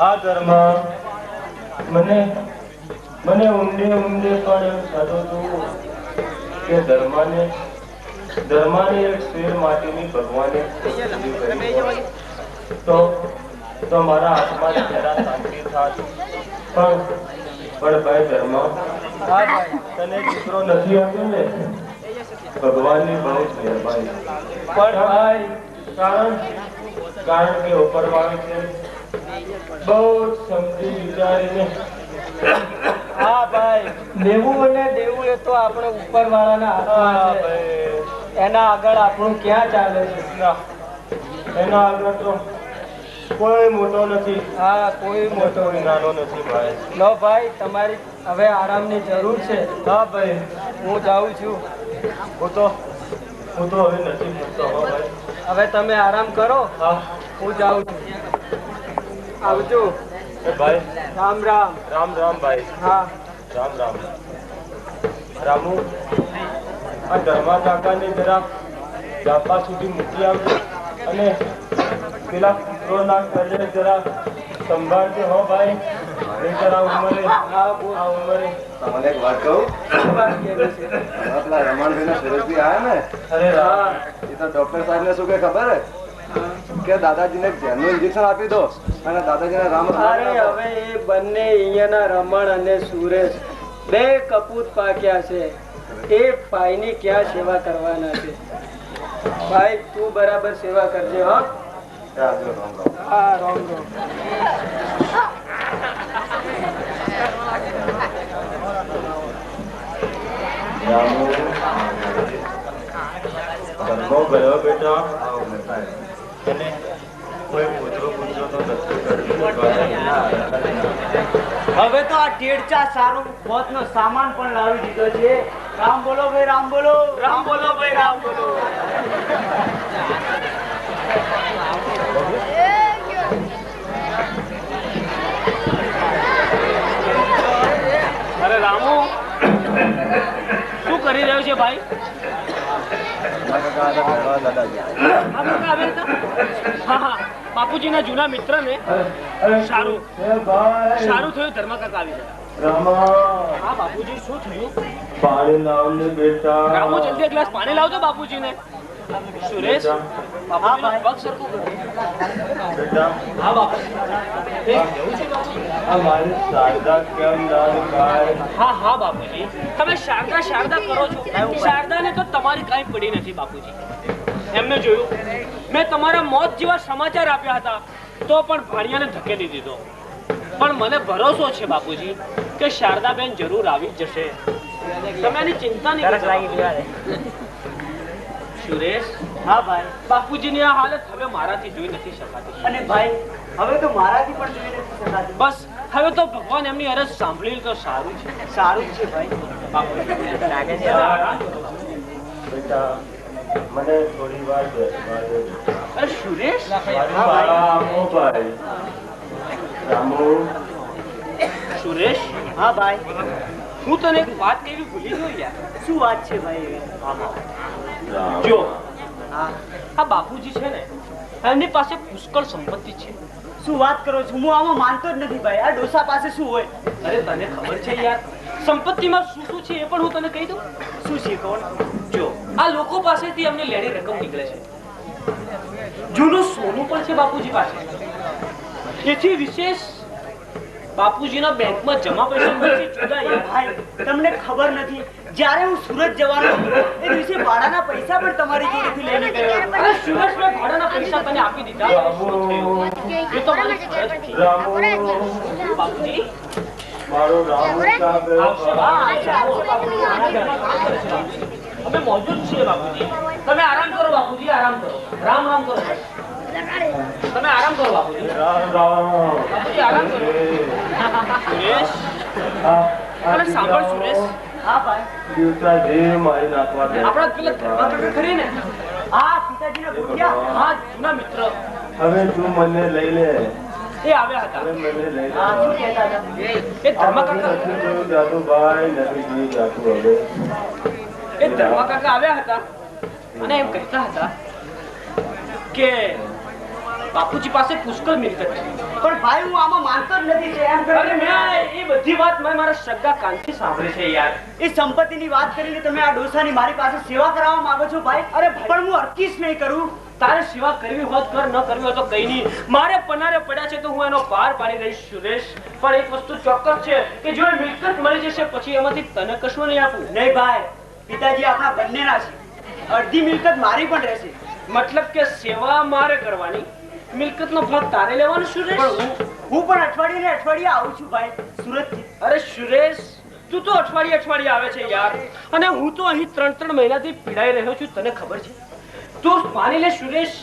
આ ઘરમાં મને ઊંડે પણ એમ થતું હતું કે ધર્માને એક શેર માટીની ભગવાને તો મારા હાથમાં જરા શાંતિ થાત. પણ ભાઈ ધર્મા તને દીકરો નથી આપ્યો ને, ભગવાનની બહુ જ મહેરબાની. પણ ભાઈ કારણ કે ઉપરવાળો છે બહુ સમજી વિચારીને. હા ભાઈ લેવું અને દેવું એ તો આપણે ઉપરવાળાના હાથમાં છે. એના આગળ આપણું ક્યાં ચાલે છે? એના આગળ તો કોઈ મોટો નથી. હા કોઈ મોટો કોઈ નાનો નથી ભાઈ. લો ભાઈ તમારી હવે આરામની જરૂર છે. હા ભાઈ હું જાઉં છું. હું તો હવે નથી મૂકતો હો ભાઈ. હવે તમે આરામ કરો. હા હું જાઉં છું. આવજો. એ ભાઈ રામ રામ. રામ રામ ભાઈ. હા રામ રામ. રામુ આ ધર્મા કાકાને જરા જાપા સુધી મૂકી આવજો અને પેલા પુત્રોના ઘરે જરા સંભાળજો હો ભાઈ. નહીંતર આ ઉંમરે તમને એક વાત કહું, પેલા રમણભાઈ સુરેશભાઈ આયા ને, અરે રામ એ તો ડોક્ટર સાહેબ ને શું કે ખબર હે કે દાદાજીને ધ્યાનનું ઇન્જેક્શન આપી દો અને દાદાજીને રામ અરે હવે એ બંને અહીંયાના રમણ અને સુરેશ બે કપૂત પાક્યા છે. એ ભાઈની ક્યાં સેવા કરવાના છે? ભાઈ તું બરાબર સેવા કરજે. હા હા રામ રામ. રામુ ધર્મો ગયો બેટા. અને કોઈ પૂછરો તો નથી હવે તો આ ટેડચા સારું મોતનો સામાન પણ લાવી દીધો છે. રામ બોલો ભાઈ રામ બોલો. રામ બોલો ભાઈ રામ બોલો. અરે રામુ શું કરી રહ્યો છે ભાઈ? બાપુજીના જૂના મિત્ર ને સારું થયું ધર્મા કાકા આવી ગયા. હા બાપુજી શું થયું? પાણી લાવને બેટા. રામુ જલ્દી એક ગ્લાસ પાણી લાવજો બાપુજીને. સુરેશ બાપુજીનો પગ સરખું કરો. બેટા હા બાપુ. આ મારી શારદા કેમ ના દેખાય? હા બાપુજી બાપુજી તમે શારદા શારદા કરો છો, શારદાને તો તમારી કાંઈ પડી નથી બાપુજી. એમને જોયું મેં તમારા મોત જેવા સમાચાર આપ્યા હતા તો પણ ભાણિયાને ધકેલી દીધો. પણ મને ભરોસો છે બાપુજી કે શારદાબેન જરૂર આવી જ જશે. તમે એની ચિંતા નહીં કરશો. સુરેશ, હા ભાઈ. બાપુજીની આ હાલત હવે મારાથી જોઈ નથી શકાતી. અને ભાઈ હવે તો મારાથી પણ જોઈ નથી શકાતી. બસ હવે તો ભગવાન એમની અરજ સાંભળી લે તો સારું છે. સારું જ છે ભાઈ. બેટા મને થોડી વાર બેસવા દે. અરે સુરેશ, રામુ ભાઈ. રામુ. સુરેશ, હા ભાઈ. હું તને એક વાત કેવી ભૂલી ગયો યાર. શું વાત છે ભાઈ? જો હા. આ બાપુજી છે ને એમની પાસે પુષ્કળ સંપત્તિ છે. શું વાત કરો છો? હું આમાં માનતો જ નથી ભાઈ. આ ડોસા પાસે શું હોય? અરે તને ખબર છે યાર સંપત્તિમાં શું શું છે એ પણ હું તને કહી દઉં. શું છે કોણ? જો આ લોકો પાસેથી અમને લેણી રકમ નીકળે છે. જૂનું સોનું પણ છે બાપુજી પાસે. એથી વિશેષ બાપુજીના બેંકમાં જમા પૈસા નથી ચૂકાયા. ભાઈ તમને ખબર નથી, જ્યારે હું સુરત જવાનો હતો એ દિવસે ભાડાના પૈસા પણ તમારી જોડેથી લઈને ગયો હતો. અરે સુરેશ, મેં ભાડાના પૈસા તને આપી દીધા. શું થયું? એ તો મારી ફરજ હતી. રામુ. બાપુજી મારો રામુ સાહેબ. અમે મોજૂદ છીએ બાપુજી. તમે આરામ કરો બાપુજી, આરામ કરો. રામ રામ કરો. તમે આરામ કરો બાપુજી. રામ રામ. બાપુજી આરામ કરો. સુરેશ, અરે સાંભળ સુરેશ, હા ભાઈ. દિવસા જે મારી નાખવા દે. આપણા પેલા ધર્મકાકા ખરી ને, હા પિતાજીના ભૂખ્યા. હા જૂના મિત્ર, હવે તું મને લઈ લે. એ આવ્યા હતા. હવે મને લઈ લે. હા શું કહેતા હતા? એ ધર્મકાકા, નથી જોયું જાદુભાઈ, નથી જોયું જાદુ. હવે એ ધર્મકાકા આવ્યા હતા અને એમ કહેતા હતા કે બાપુજી પાસે પુષ્કળ મિલકત છે. પણ ભાઈ હું આમાં માનતો જ નથી. છે એમ અરે કરીને મેં એ બધી વાત મેં મારા સગા કાનથી સાંભળી છે યાર. એ સંપત્તિની વાત કરીને તમે આ ડોસાની મારી પાસે સેવા કરાવવા માંગો છો ભાઈ? અરે ભાઈ, પણ હું અટકીશ નહીં કરું. તારે સેવા કરવી હોત કર, ન કરવી હોય તો કઈ નહીં. મારે પનારે પડ્યા છે તો હું એનો પાર પાડી રહીશ સુરેશ. પણ એક વસ્તુ ચોક્કસ છે કે જો એ મિલકત મળી જશે પછી એમાંથી તને કશું નહીં આપું. નહીં ભાઈ, પિતાજી આપણા બંનેના છે. અડધી મિલકત મારી પણ રહેશે. મતલબ કે સેવા મારે કરવાની, મિલકતનો ભાગ તારે લેવાનો સુરેશ. પણ હું પણ અઠવાડિયે ને અઠવાડિયે આવું છું ભાઈ સુરતથી. અરે સુરેશ, તું તો અઠવાડિયે અઠવાડિયે આવે છે યાર, અને હું તો અહીં 3 મહિનાથી પીડાઈ રહ્યો છું. તને ખબર છે? તું માની લે સુરેશ,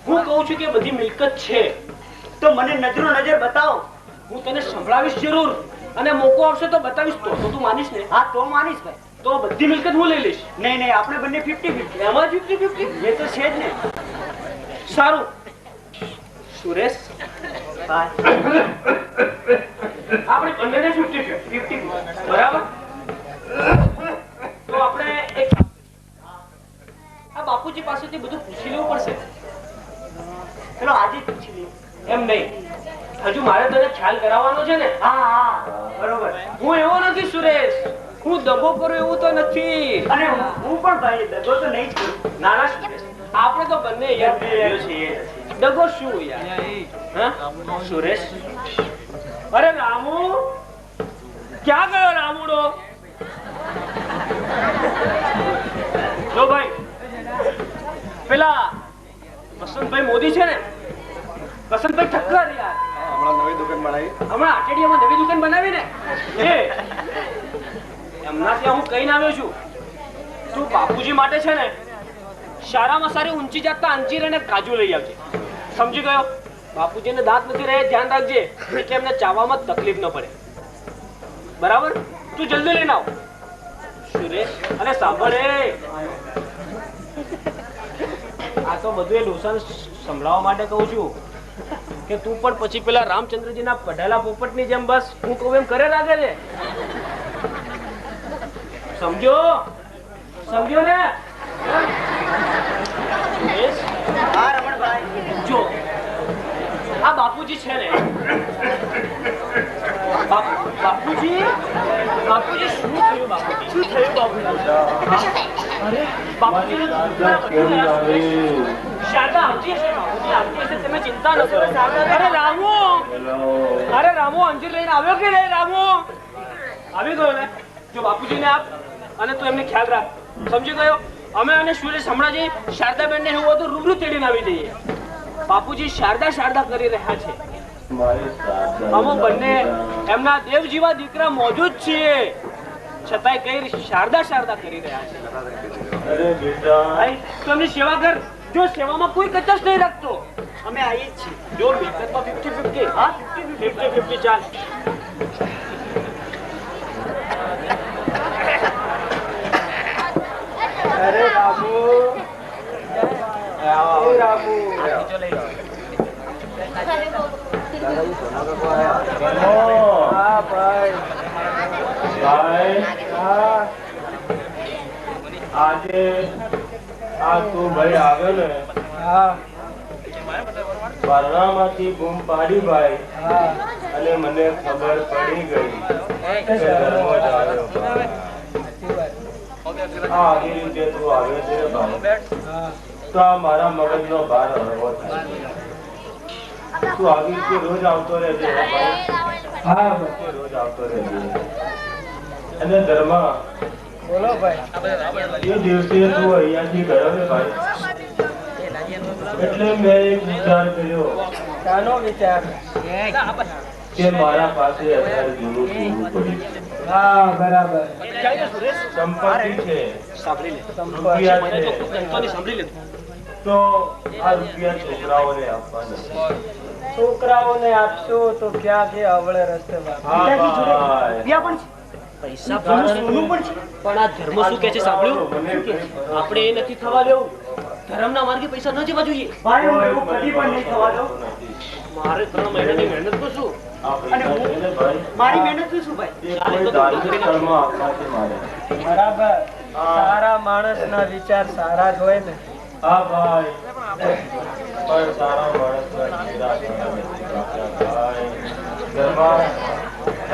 હું કહું છું કે બધી મિલકત છે તો મને નજરો નજર બતાવો. હું તને સંભળાવીશ જરૂર, અને મોકો આવશે તો બતાવીશ. તો તું માનીશ ને? હા તો માનીશ ભાઈ. તો બધી મિલકત હું લઈ લઈશ. નહીં નહીં, આપણે બંને 50-50. એમાં 50-50 એ તો છે જ ને. સારું સુરેશ, ભાઈ આપણે બંનેને 50-50 બરાબર. તો આપણે એક આ બાપુજી પાસેથી બધું પૂછી લેવું પડશે. ચલો આજે જ પૂછી લઈએ. એમ નહીં, હજુ મારે તને ખ્યાલ કરાવવાનો છે ને. હા હા બરોબર. હું એવો નથી સુરેશ, હું દગો કરું એવું તો નથી. અને હું પણ ભાઈ દગો તો નહીં જ કરું. નાના સુરેશ, આપણે તો બંને યાર છીએ. દગો શું યાર? હા સુરેશ, અરે રામુ ક્યાં ગયો? રામુડો જો ભાઈ, પેલા વસંતભાઈ મોદી છે ને, વસંતભાઈ ઠક્કર યાર, હમણાં નવી દુકાન બનાવી. હમણાં આટેડિયામાં નવી દુકાન બનાવી ને, એ એમના ત્યાં હું કહીને આવ્યો છું, તું બાપુજી માટે છે ને સારામાં સારી ઊંચી જાતના અંજીર અને કાજુ લઈ આવજે. સમજી ગયો? બાપુજીને દાંત નથી રહે, ધ્યાન રાખજે કે એમને ચાવવામાં તકલીફ ન પડે. બરાબર? તું જલ્દી લઈને આવ સુરેશ. અને સાંભળે, આ તો બધું એ ડોસાને સંભળાવવા માટે કહું છું કે તું પણ પછી પેલા રામચંદ્રજીના પઢાયેલા પોપટની જેમ બસ હું કહું એમ કરે રાખે છે. સમજો? સમજો ને? હા રમણભાઈ. જો આ બાપુજી છે ને, બાપુજી બાપુજી શું થયું? બાપુજી શું થયું બાપુજી? અરે બાપુજી શારદા આવતી હશે. બાપુજી આવતી હશે, તમે ચિંતા ન કરો. અરે રામુ, અરે રામુ અંજીર લઈને આવ્યો કે નહીં? રામુ આવી ગયો ને? જો બાપુજીને આપ અને તું એમને ખ્યાલ રાખ. સમજી ગયો? અમે અને સુરેશ હમણાં જઈ શારદાબેન ને એવું હતું રૂબરૂ તેડીને આવી જઈએ. બાપુજી શારદા શારદા કરી રહ્યા છે. અમે બંને એમના દેવ જેવા દીકરા મોજૂદ છીએ, છતાંય કઈ શારદા શારદા કરી રહ્યા છે. અરે બેટા ભાઈ તું એમની સેવા કર. જો સેવામાં કોઈ કચાશ નહીં રાખતો. અમે આવીએ જ છીએ. જો મિલકતમાં 50-50. હા 50-50 ચાલ. અરે રામુ, એ રામુ, હા ભાઈ, ભાઈ હા આજે આ તું ભાઈ આવે ને હા બારણામાંથી બૂમ પાડી ભાઈ હા અને મને ખબર પડી ગઈ કે ધર્મ જ આવ્યો ભાઈ. આ આવી રીતે તું આવ્યો છે ભાઈ તો આ મારા મગજનો ભાર હળવો થાય. તું આવી રીતે રોજ આવતો રહેજે હો ભાઈ. હા તું રોજ આવતો રહેજે. અને ધર્મ બોલો ભાઈ. એ દિવસે તું અહીંયાથી ગયો ને ભાઈ એટલે મેં એક વિચાર કર્યો શાનો વિચાર? કે મારા પાસે અત્યારે જૂનું જૂનું પડ્યું છે. હા બરાબર. સંપત્તિ છે, રૂપિયા છે, તો આ રૂપિયા છોકરાઓને આપવા નથી. છોકરાઓને આપશો તો ક્યાં કે અવળે રસ્તે હા ભાઈ. પૈસા પણ સોનું પણ છે. પણ આ ધર્મ શું કહે છે સાંભળ્યું? મને આપણે એ નથી થવા દેવું. ધર્મના માર્ગે પૈસા ન જવા જોઈએ. ભાઈ હું એવું કદી પણ નહીં થવા દઉં. મારે 3 મહિનાની મહેનત તો શું? આ પૈસા છે ને ભાઈ, મારી મહેનત શું ભાઈ? એ કોઈ ધાર્મિક સ્થળમાં આપવા છે મારે. બરાબર. સારા માણસના વિચાર સારા જ હોય ને. હા ભાઈ, પણ સારા માણસના ચહેરા સારા નથી પાક્યા ભાઈ. ઘરમાં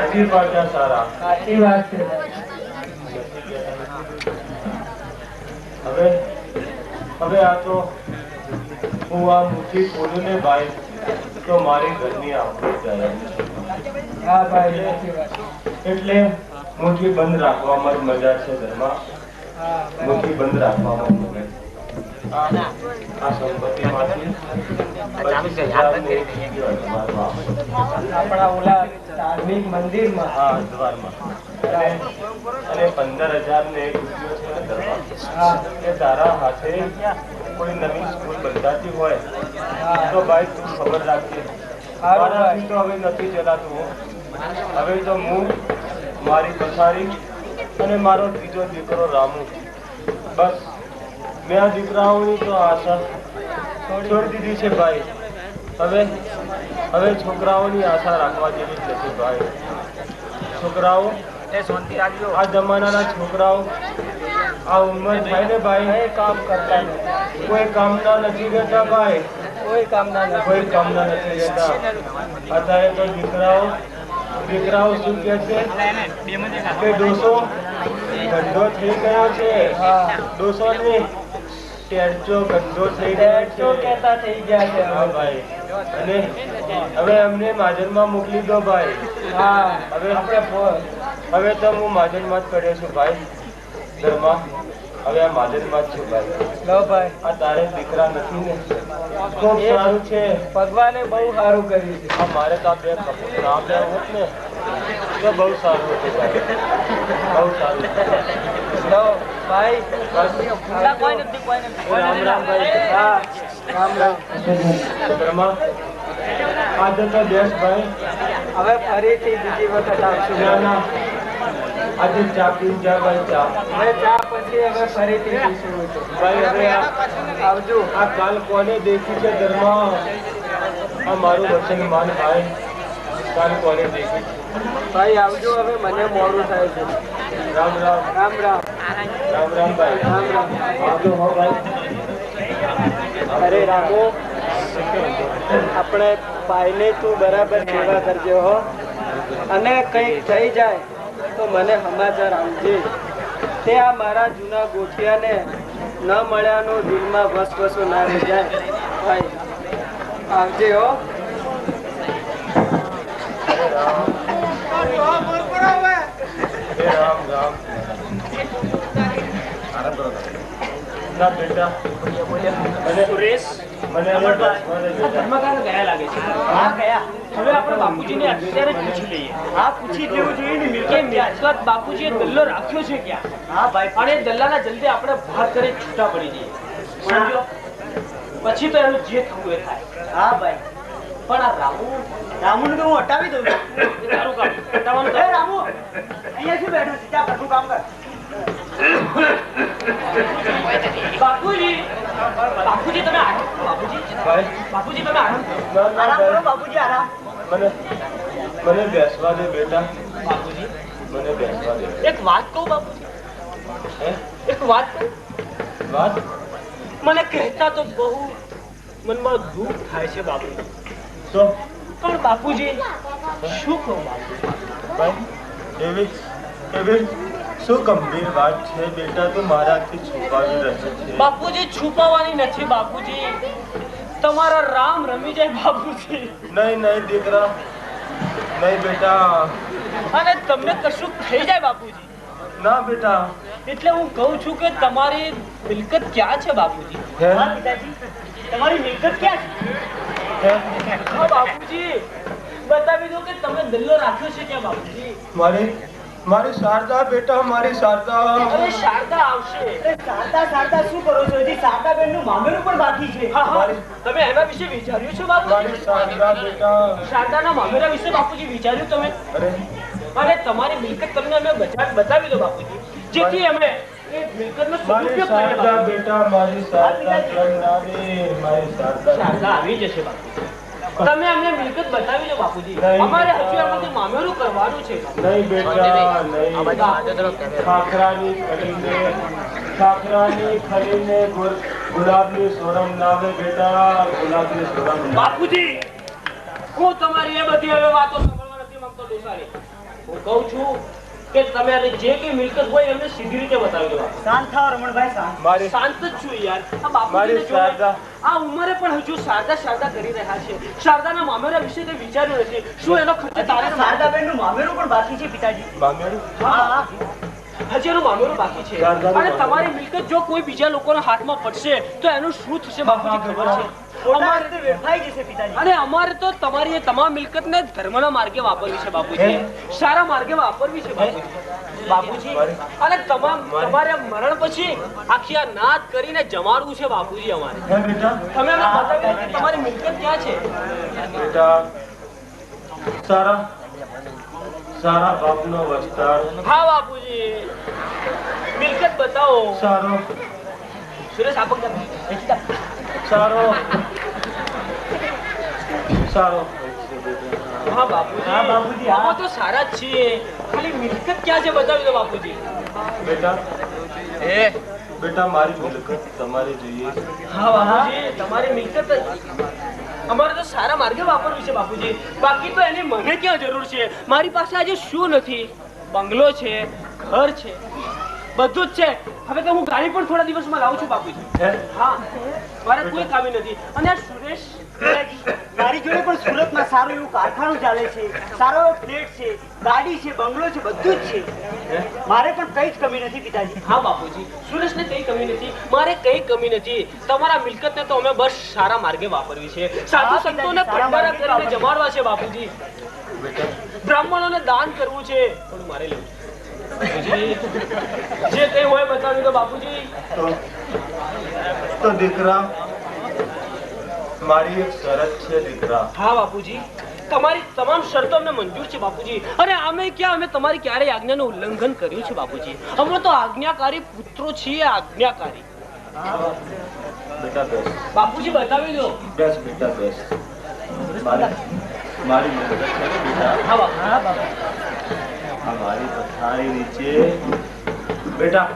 નથી પાક્યા સારા. સાચી વાત છે. હવે હવે આ તો હું આ મુઠ્ઠી ખોલું ને ભાઈ તો મારી ઘરની આંખો જાય. હા ભાઈ સાચી વાત. એટલે મુઠ્ઠી બંધ રાખવામાં જ મજા છે ઘરમાં. હા મુઠ્ઠી બંધ રાખવામાં જ મજા છે. આ સંપત્તિમાંથી 25,000 આપણા ઓલા ધાર્મિક મંદિરમાં. હા દ્વારમાં અને 15,000 ને એક રૂપિયો છે ને ઘરમાં. હા એ તારા હાથે કોઈ નવી સ્કૂલ બંધાતી હોય હા તો ભાઈ તું ખબર રાખજે. મારાથી તો હવે નથી ચલાતું. હવે તો હું મારી પથારી અને મારો ત્રીજો દીકરો રામુ, બસ મેં આ દીકરાઓની તો આશા છોડી દીધી છે ભાઈ. હવે છોકરાઓની આશા રાખવા જેવી જ નથી ભાઈ. છોકરાઓ આ જમાનાના છોકરાઓ આ ઉંમર થાય ને ભાઈ કઈ કામ કરતા નથી. કોઈ કામના નથી રહેતા ભાઈ. કોઈ કામના નથી. કોઈ કામના નથી રહેતા. અત્યારે તો દીકરાઓ શું કહે છે કે ડોસો ગંડો થઈ ગયો છે. હા ડોસો ને ટેરચો ગંડો થઈ ગયો ટેટો છે. કહેતા થઈ ગયા છે. હા ભાઈ. અને હવે અમને માજનમાં મોકલી દો ભાઈ. હા હવે આપણે હવે તો હું માજનમાં જ કર્યો છું ભાઈ. ઘરમાં હવે આ માજનમાં જ છું ભાઈ. લો ભાઈ. આ તારે દીકરા નથી ને ખૂબ સારું છે. ભગવાને બહુ સારું કર્યું છે. આ મારે તો આ બે કપૂર ના બે હોત ને તો બહુ સારું હતું ભાઈ. બહુ સારું. લો ભાઈ. કોઈ નથી. રામ રામ ભાઈ. હા રામ રામ. ઘરમાં આજે તો બેસ ભાઈ. હવે ફરીથી બીજી વખત આવશું. ના ના આજે ચા પીને જા ભાઈ. ચા હવે ચા પછી હવે ફરીથી પીશું. ભાઈ હવે આવજો. આ કાલ કોને દેખી છે ઘરમાં? આ મારું વચન માન ભાઈ. કાલ કોને દેખી? ભાઈ આવજો. હવે મને મોડું થાય છે. રામ રામ. રામ રામ. રામ રામ ભાઈ. રામ રામ. આવજો હો ભાઈ. અરે રામો, આપણે ભાઈને તું બરાબર સેવા કરજો હો. અને કંઈક થઈ જાય તો મને સમાચાર આપજે. તે આ મારા જૂના ગોઠિયાને ન મળ્યાનો દિલમાં વસવસો ના રહી જાય. ભાઈ આવજે હો. રામ રામ ના બેટા મને સુરેશ મને ધર્મકાંડ ગયા લાગે છે. હા ગયા હવે આપણે બાપુજીને અત્યારે જ પૂછી લઈએ હા પૂછી જ લેવું જોઈએ ને કે મિલકત મિલકત બાપુજીએ દલ્લો રાખ્યો છે ક્યાં, હા ભાઈ અને દલ્લાના જલ્દી આપણે ભાગ કરી છૂટા પડી જઈએ. સમજો? પછી તો એનું જે થવું એ થાય. હા ભાઈ પણ આ રામુ રામુને તો હું હટાવી દઉં છું. એ તારું કામ હટાવવાનું એ કામ. રામુ અહીંયા શું બેઠો છે ત્યાં ઘરનું કામ કર. બાપુજી બાપુજી તમે આરામ કરો. બાપુજી તમે આરામ કરો. આરામ કરો બાપુજી આરામ. મને મને બેસવા દે બેટા બાપુજી મને બેસવા દે એક વાત કહું બાપુજી, હે એક વાત કહું. વાત મને કહેતા તો બહુ મનમાં દુઃખ થાય છે બાપુજી, તો પણ બાપુજી શું કહું બાપુજી? ભાઈ એવી એવી શું ગંભીર વાત છે બેટા તું મારાથી છુપાવી રહ્યો છે બાપુજી છુપાવવાની નથી બાપુજી, તમારા રામ રમી જાય બાપુજી, નહીં નહીં દીકરા નહીં બેટા અને તમને કશું થઈ જાય બાપુજી. ના બેટા એટલે હું કહું છું કે તમારી મિલકત ક્યાં છે બાપુજી? હે હા પિતાજી તમારી મિલકત ક્યાં છે? હે હા બાપુજી બતાવી દો કે તમે દલ્લો રાખ્યો છે ક્યાં બાપુજી? મારી શારદા બેટા મારી શારદા અરે શારદા આવશે. અરે શારદા શારદા શું કરો છો? હજી શારદાબેનનું મામેરું પણ બાકી છે. હા હા તમે એના વિશે વિચાર્યું છે બાપુજી? મારી શારદા બેટા શારદાના મામેરા વિશે બાપુજી વિચાર્યું તમે? અરે અને તમારી મિલકત તમને અમે બતાવી દો બાપુજી, જેથી અમે એ મિલકતનો મારી સદુપયોગ કરીએ શારદા બાપુજી. બેટા મારી શારદા કેમ આવે મારી શારદા શારદા આવી જશે બાપુજી. તમે અમને મિલકત બતાવી દો બાપુજી, નહીં. અમારે હજુ એમાંથી મામેરું કરવાનું છે. નહીં બેટા નહીં ખાખરાની ખરીને ગુલાબની સોરમ નાવે બેટા ગુલાબની સોરમ નાવે. બાપુજી હું તમારી એ બધી હવે વાતો સાંભળવા નથી માંગતો દોસારી. હું કહું છું કે તમે જે કઈ મિલકત હોય એમને સીધી રીતે બતાવી દો બાપુ. શાંત થાઓ રમણભાઈ શાંત. મારી શાંત જ છું યાર. આ બાપુજીને મારી જોડે શારદા. આ ઉંમરે પણ હજુ શારદા કરી રહ્યા છે. શારદાના મામેરા વિશે કંઈ વિચાર્યું નથી. શું એનો ખર્ચ તારે શારદાબેનનું મામેરું પણ બાકી છે પિતાજી. મામેરું હા હા હજી એનું મામેરું બાકી છે. શારદાનું અને મામેરું. તમારી મિલકત જો કોઈ બીજા લોકોના હાથમાં પડશે તો એનું શું થશે બાપુજી ખબર છે? ખોટા અમારે રીતે વેડફાઈ જશે પિતાજી. અને અમારે તો તમારી એ તમામ મિલકતને ધર્મના માર્ગે વાપરવી છે બાપુજી, સારા માર્ગે વાપરવી છે બાપુજી. અને તમારે મરણ પછી આખી આ નાદ કરીને જમાડવું છે બાપુજી અમારે. હે બેટા તમે અમને બતાવી દો કે તમારી મિલકત ક્યાં છે? બેટા સારા સારા બાપનો વસ્તાર હા બાપુજી મિલકત બતાવો. સારો સુરેશ આપક સારો સારો હા બાપુજી હા બાપુજી, હા. આમાં તો સારા જ છીએ, ખાલી મિલકત ક્યાં છે બતાવી દો બાપુજી. બેટા બેટા મારી મિલકત તમારે જોઈએ હા બાપુજી તમારી મિલકત અમારે તો સારા માર્ગે વાપરવી છે બાપુજી. બાકી તો એની મને ક્યાં જરૂર છે? મારી પાસે આજે શું નથી? બંગલો છે, ઘર છે, બધું જ છે. હવે તો હું ગાડી પણ થોડા દિવસમાં લાવું છું બાપુજી. હે હા મારે કોઈ કામી નથી. અને આ સુરેશ મારી જોડે પણ સુરતમાં સારું એવું કારખાનું ચાલે છે, સારો એવો ફ્લેટ છે, ગાડી છે, બંગલો છે, બધું જ છે. મારે પણ કઈ જ કમી નથી પિતાજી. હા બાપુજી સુરેશને કઈ કમી નથી, મારે કઈ કમી નથી. તમારા મિલકતને તો અમે બસ સારા માર્ગે વાપરવી છે, સાધુ સંતોને ભંડારા કરીને જમાડવા છે બાપુજી, બ્રાહ્મણોને દાન કરવું છે. થોડું મારે લેવું છે બાપુજી. જે કઈ હોય બતાવી દો બાપુજી. તો દીકરા મારી એક શરત છે દીકરા હા બાપુજી તમારી તમામ શરતો અમને મંજૂર છે બાપુજી. અને અમે તમારી ક્યારેય આજ્ઞાનું ઉલ્લંઘન કર્યું છે બાપુજી? અમે તો આજ્ઞાકારી પુત્રો છીએ, આજ્ઞાકારી. બેટા બેસ બાપુજી બતાવી દો. બેસ બેટા બેસ મારી મદદ છે ને બેટા હા બાપુ. હા બાબા આ મારી પથારી નીચે બેટા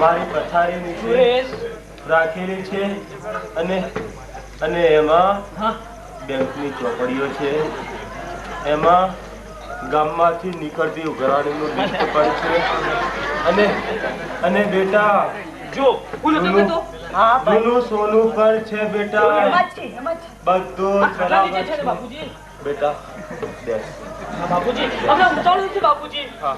મારી પથારી નીચે સુરેશ રાખેલી છે અને એમાં હા બેંકની ચોપડીઓ છે, એમાં ગામમાંથી નીકળતી ઉઘરાણીનું લિસ્ટ પણ છે, અને બેટા જો હું નથી કહેતો હા ભાઈ જૂનું સોનું પણ છે બેટા એમાં જ છે એમાં જ છે. બધું આ ખાટલા નીચે છે ને બરાબર છે બાપુજી. બેટા બેસ બાપુજી અમે ઉતાવળ છે બાપુજી. હા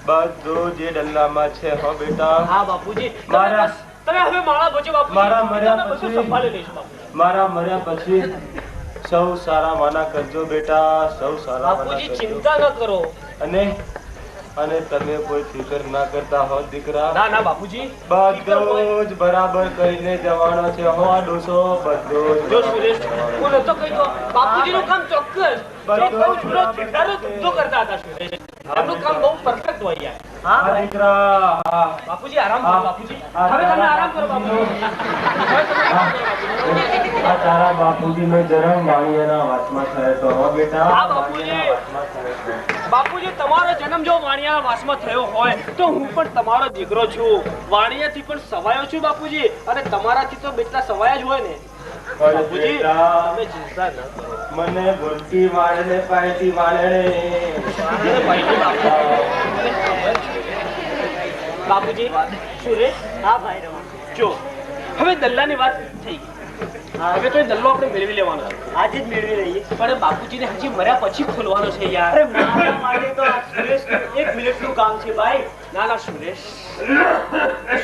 બધું જે ડલ્લામાં છે હો બેટા. હા બાપુજી મારા તમે હવે માળા ભજો બાપુજી. મારા મર્યા તમે બધું પછી સંભાળી લઈશું બાપુજી. મારા મર્યા પછી સૌ સારા માના કરજો બેટા, સૌ સારા માના બાપુજી કરજો. ચિંતા ન કરો. અને તમે કોઈ ફિકર ના કરતા હો દીકરા. ના ના બાપુજી બધું જ બરાબર કરીને જવાનો છે હો આ ડોસો. બધું જ જો સુરેશ હું નતો કહી દો બાપુજીનું કામ ચોક્કસ જો કહું છું ધંધો કરતા હતા સુરેશ. એમનું કામ બહુ પરફેક્ટ હોય યાર. હા દીકરા. હા બાપુજી આરામ કરો બાપુજી. હવે તમે આરામ કરો બાપુજી. હવે તમે આરામ કરો બાપુજી. આ તારા બાપુજીનો જન્મ વાણિયાના વાસમાં થયો તો હો બેટા. હા બાપુજી. બાપુજી તમારો જન્મ જો વાણિયાના વાસમાં થયો હોય તો હું પણ તમારો દીકરો છું. વાણિયાથી પણ સવાયો છું બાપુજી. અને તમારાથી તો બેટલા સવાયા જ હોય ને બાપુજી. તમે ચિંતા ન કરો. મને બોલતી વાળે પાયતી વાળે. બાપુજી સુરેશ હા ભાઈ રમા. જો હવે દલ્લાની વાત થઈ ગઈ. હવે તો એ દલ્લો આપણે મેળવી લેવાનો છે. આજે જ મેળવી લઈએ. પણ બાપુજીને હજી મર્યા પછી ખોલવાનો છે યાર. અરે મારા માટે તો આ સુરેશ 1 મિનિટનું કામ છે ભાઈ. ના ના સુરેશ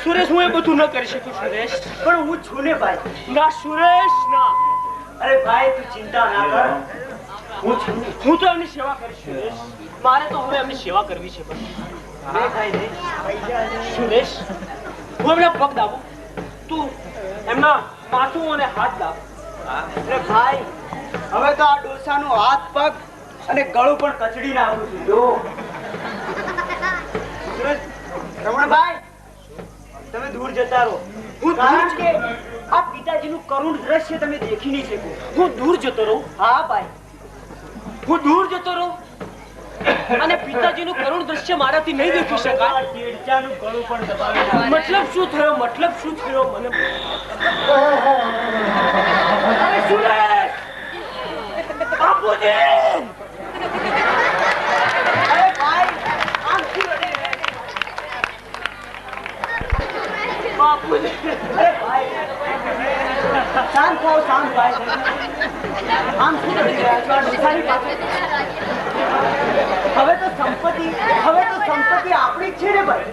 સુરેશ હું એ બધું ન કરી શકું સુરેશ. પણ હું છું ને ભાઈ. ના સુરેશ ના. અરે ભાઈ તું ચિંતા ના કર. હું છું. હું તો એમની સેવા કરીશ સુરેશ. મારે તો હવે એમની સેવા કરવી છે બસ. નહીં ભાઈ નહીં. સુરેશ હું એમના પગ દાબું, તું એમના માથું અને હાથ દાબ. અરે ભાઈ હવે તો આ ડોસાનું હાથ પગ અને ગળું પણ કચડી નાખું છું જો. સુરેશ, રમણભાઈ તમે દૂર જતા રહો. કારણ કે આ પિતાજીનું કરુણ દ્રશ્ય તમે દેખી નહીં શકો. હું દૂર જતો રહું. હા ભાઈ. હું દૂર જતો રહું અને પિતાજીનું કરુણ દ્રશ્ય મારાથી નહીં દેખી શકાય. આ ટેડચાનું ગળું પણ દબાવી નાખું. મતલબ શું થયો? મતલબ શું થયો મને? અરે સુરેશ! બાપુજી! અરે ભાઈ આમ શું કરે? બાપુજી! અરે ભાઈ શાંત થાઓ શાંત ભાઈ. આમ શું કરી રહ્યા છો આ ડોસાની પાસે? હવે તો સંપત્તિ આપણી જ છે ને ભાઈ.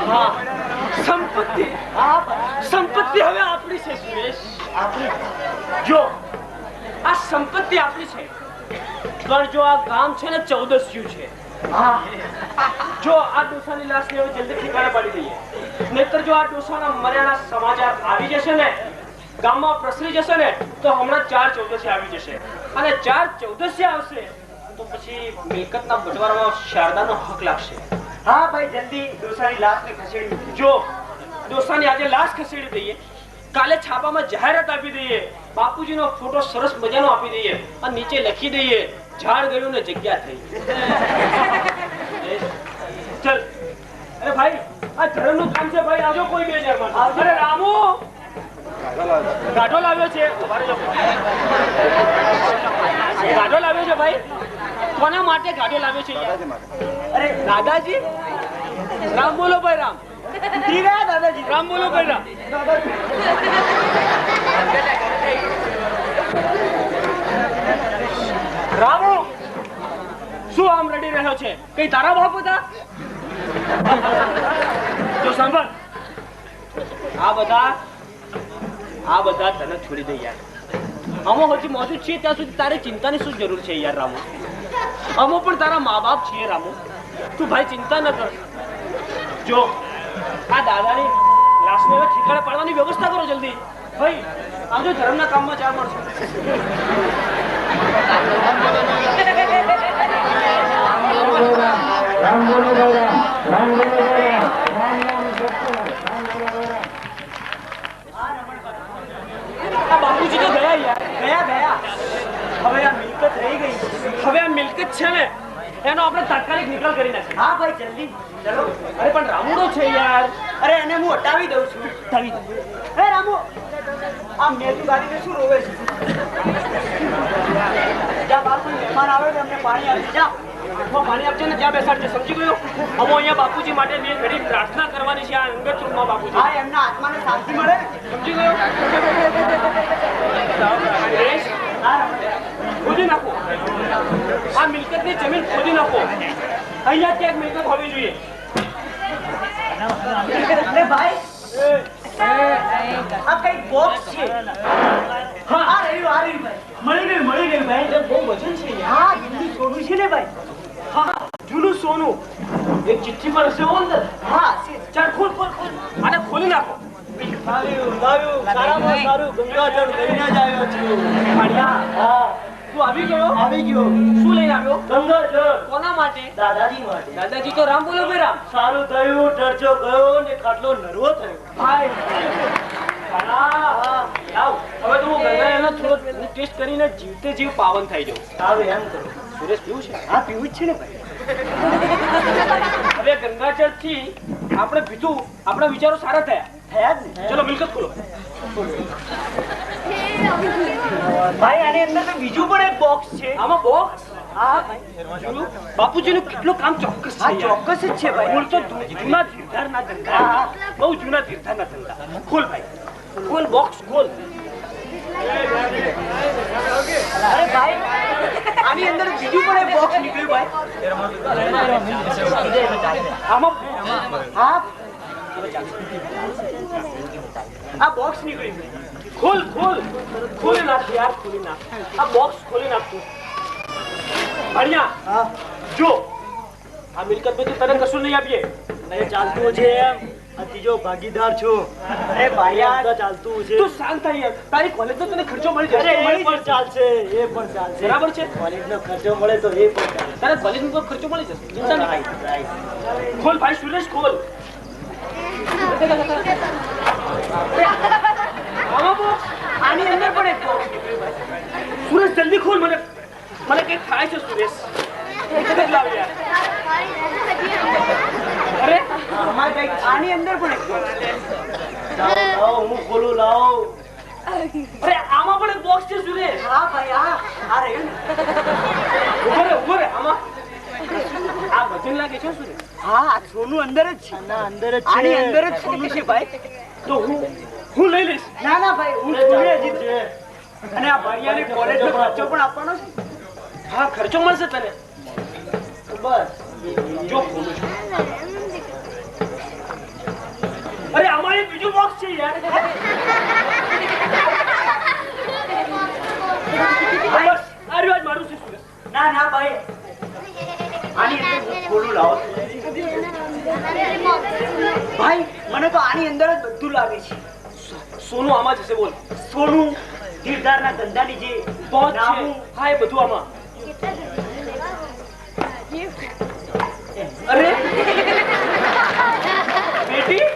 હા સંપત્તિ. હા ભાઈ સંપત્તિ હવે આપણી છે સુરેશ. આપણી. જો આ સંપત્તિ આપણી છે પણ જો આ ગામ છે ને 14 છે. હા જો આ ડોસાની લાશને હવે જલ્દી ઠેકાણે પાડી દઈએ, નહીતર જો આ ડોસાના મર્યાના સમાચાર આવી જશે ને, ગામમાં પ્રસરી જશે ને, તો હમણાં 4/14 આવી જશે. અને 4/14 આવશે તો પછી મિલકતના બટવારામાં શારદાનો હક લાગશે. હા ભાઈ જલ્દી ડોસાની લાશને ખસેડી. જો ડોસાની આજે લાશ ખસેડી દઈએ, કાલે છાપામાં જાહેરાત આપી દઈએ, બાપુજીનો ફોટો સરસ મજાનો આપી દઈએ અને નીચે લખી દઈએ ઝાડ ગયું ને જગ્યા થઈ. ચલ અરે ભાઈ આ ધર્મનું કામ છે ભાઈ. આવજો કોઈ 2000 માં. અરે રામુ ગાઢો લાવ્યો છે. ગાઢો લાવ્યો છે ભાઈ. કોના માટે ગાઢો લાવ્યો છે યાર? અરે દાદાજી રામ બોલો ભાઈ રામ. ઠીક હે દાદાજી. રામ બોલો ભાઈ રામ. રામુ શું આમ રડી રહ્યો છે? કઈ તારા બાપ હતા? જો સાંભળ, આ બધા તને છોડી દે યાર. અમો હજી મોજૂદ છીએ ત્યાં સુધી તારે ચિંતાની શું જરૂર છે યાર રામુ? અમો પણ તારા મા બાપ છીએ રામુ. તું ભાઈ ચિંતા ન કર. જો આ દાદાની લાશને હવે ઠેકાણે પાડવાની વ્યવસ્થા કરો જલ્દી. ભાઈ આવજો ધર્મના કામમાં ચાર મળશો. રામ બોલો દાદા. રામ બોલો દાદા. આ બાપુજી તો ગયા યાર. ગયા. હવે આ મિલકત રહી ગઈ. હવે આ મિલકત છે ને એનો આપણે તાત્કાલિક નિકાલ કરી નાખીએ. હા ભાઈ જલ્દી ચલો. અરે પણ રામુડો છે યાર. અરે એને હું હટાવી દઉં છું. હટાવી દે. હે રામુ આ મેજુ ગાડીને શું રોવે છે? જા બાપુ મહેમાન આવે તો એમને પાણી આપી જા. પાણી આપજો ને જ્યાં બેસાડજો. સમજી ગયો? અમે અહીંયા બાપુજી માટે બે ઘડી પ્રાર્થના કરવાની છે આ અંગત રૂમમાં બાપુજી. હા એમના આત્માને શાંતિ મળે. સમજી ગયો? સુરેશ, હા ખોદી નાખો. આ મિલકતની જમીન ખોદી નાખો. અહીંયા ક્યાંક મિલકત હોવી જોઈએ. અરે ભાઈ આ કઈ બોક્સ છે. હા આ રહ્યું ભાઈ. મળી ગયું ભાઈ. બહુ વજન છે યાર. હા જૂનું સોનું છે ને ભાઈ. હા જૂનું સોનું. એક ચિઠ્ઠી પર હશે અંદર. હા ચાલ ખોલ. આને ખોલી નાખો. સારામાં સારું ગંગાજળ લઈને જ આવ્યો છું. ભાણિયા, હા તું આવી ગયો? આવી ગયો. શું લઈને આવ્યો? ગંગાજળ કોના માટે? દાદાજી માટે. દાદાજી તો રામ બોલો બે રામ. સારું થયું ટરચો ગયો ને ખાટલો નરવો થયો. ભાઈ લાવ. હવે તો હું ગંગાજળનો થોડો ટેસ્ટ કરીને જીવતે જીવ પાવન થઈ જાઉં. સારું એમ કરો. સુરેશ પીવું છે? હા પીવું જ છે ને ભાઈ. હવે ગંગાજળ થી આપણે પીધું, આપણા વિચારો સારા થયા. થયા જ ને. ચલો મિલકત ખોલો. ભાઈ આની અંદર તો બીજું પણ એક બોક્સ છે. આમાં બોક્સ? હા ભાઈ. બાપુજીનું કેટલું કામ ચોક્કસ છે. હા ચોક્કસ જ છે ભાઈ. મૂળ તો જૂના ધીરધારના ધંધા. બહુ જૂના ધીરધારના ધંધા. ખોલ ભાઈ, ખોલ બોક્સ ખોલ. અરે ભાઈ આની અંદર બીજું પણ એક બોક્સ નીકળ્યું ભાઈ. આમાં હા આ બોક્સ નીકળ્યું. ખોલી નાખ યાર, ખોલી નાખ. આ બોક્સ ખોલી નાખ તું. ભણ્યા હા જો આ મિલકત બધી તને કશું નહીં આપીએ. મને ચાલતું છે એમ. આ ત્રીજો ભાગીદાર છું. અરે ભાઈ આ ચાલતું છે. તું શાંત થઈ યાર. તારી કોલેજનો તને ખર્ચો મળી અરે જશે. એ પણ ચાલશે. બરાબર છે. કોલેજનો ખર્ચો મળે તો એ પણ ચાલશે. તારે કોલેજનો તો ખર્ચો મળી જશે. ચિંતા નહીં. ખોલ ભાઈ સુરેશ ખોલ. આમાં બોક્સ? આની અંદર પણ એક બોક્સ. સુરેશ જલ્દી ખોલ. મને કંઈક થાય છે સુરેશ. લાવ યાર. અરે આમાં કંઈક આની અંદર પણ એક બોક્સ. લાવો હું ખોલું લાવો. અરે આમાં પણ એક બોક્સ છે સુરેશ. હા ભાઈ આ રહ્યું ને. ઉભો રે આમાં. આ વજન લાગે છે સુરેશ. હા આ સોનું અંદર જ છે. આના અંદર જ છે. આની અંદર જ સોનું છે ભાઈ. તો હું લઈ લઈશ. ના ભાઈ હું સોનું હજી છે. અને આ ભાઈયાને કોલેજનો ખર્ચો પણ આપવાનો છે. હા ખર્ચો મળશે તને. બસ જો ખોલું છું. અરે આમાં એક બીજું બોક્સ છે યાર. બસ આ રહ્યું મારું છે સુરેશ. ના ભાઈ આની અંદર હું ખોલું લાવો. ભાઈ મને તો આની અંદર જ બધું લાગે છે. સોનું આમાં જશે બોલ. સોનું ધીરધારના ધંધાની જે બોક્સ છે. નામું. હા એ બધું આમાં. અરે બેટી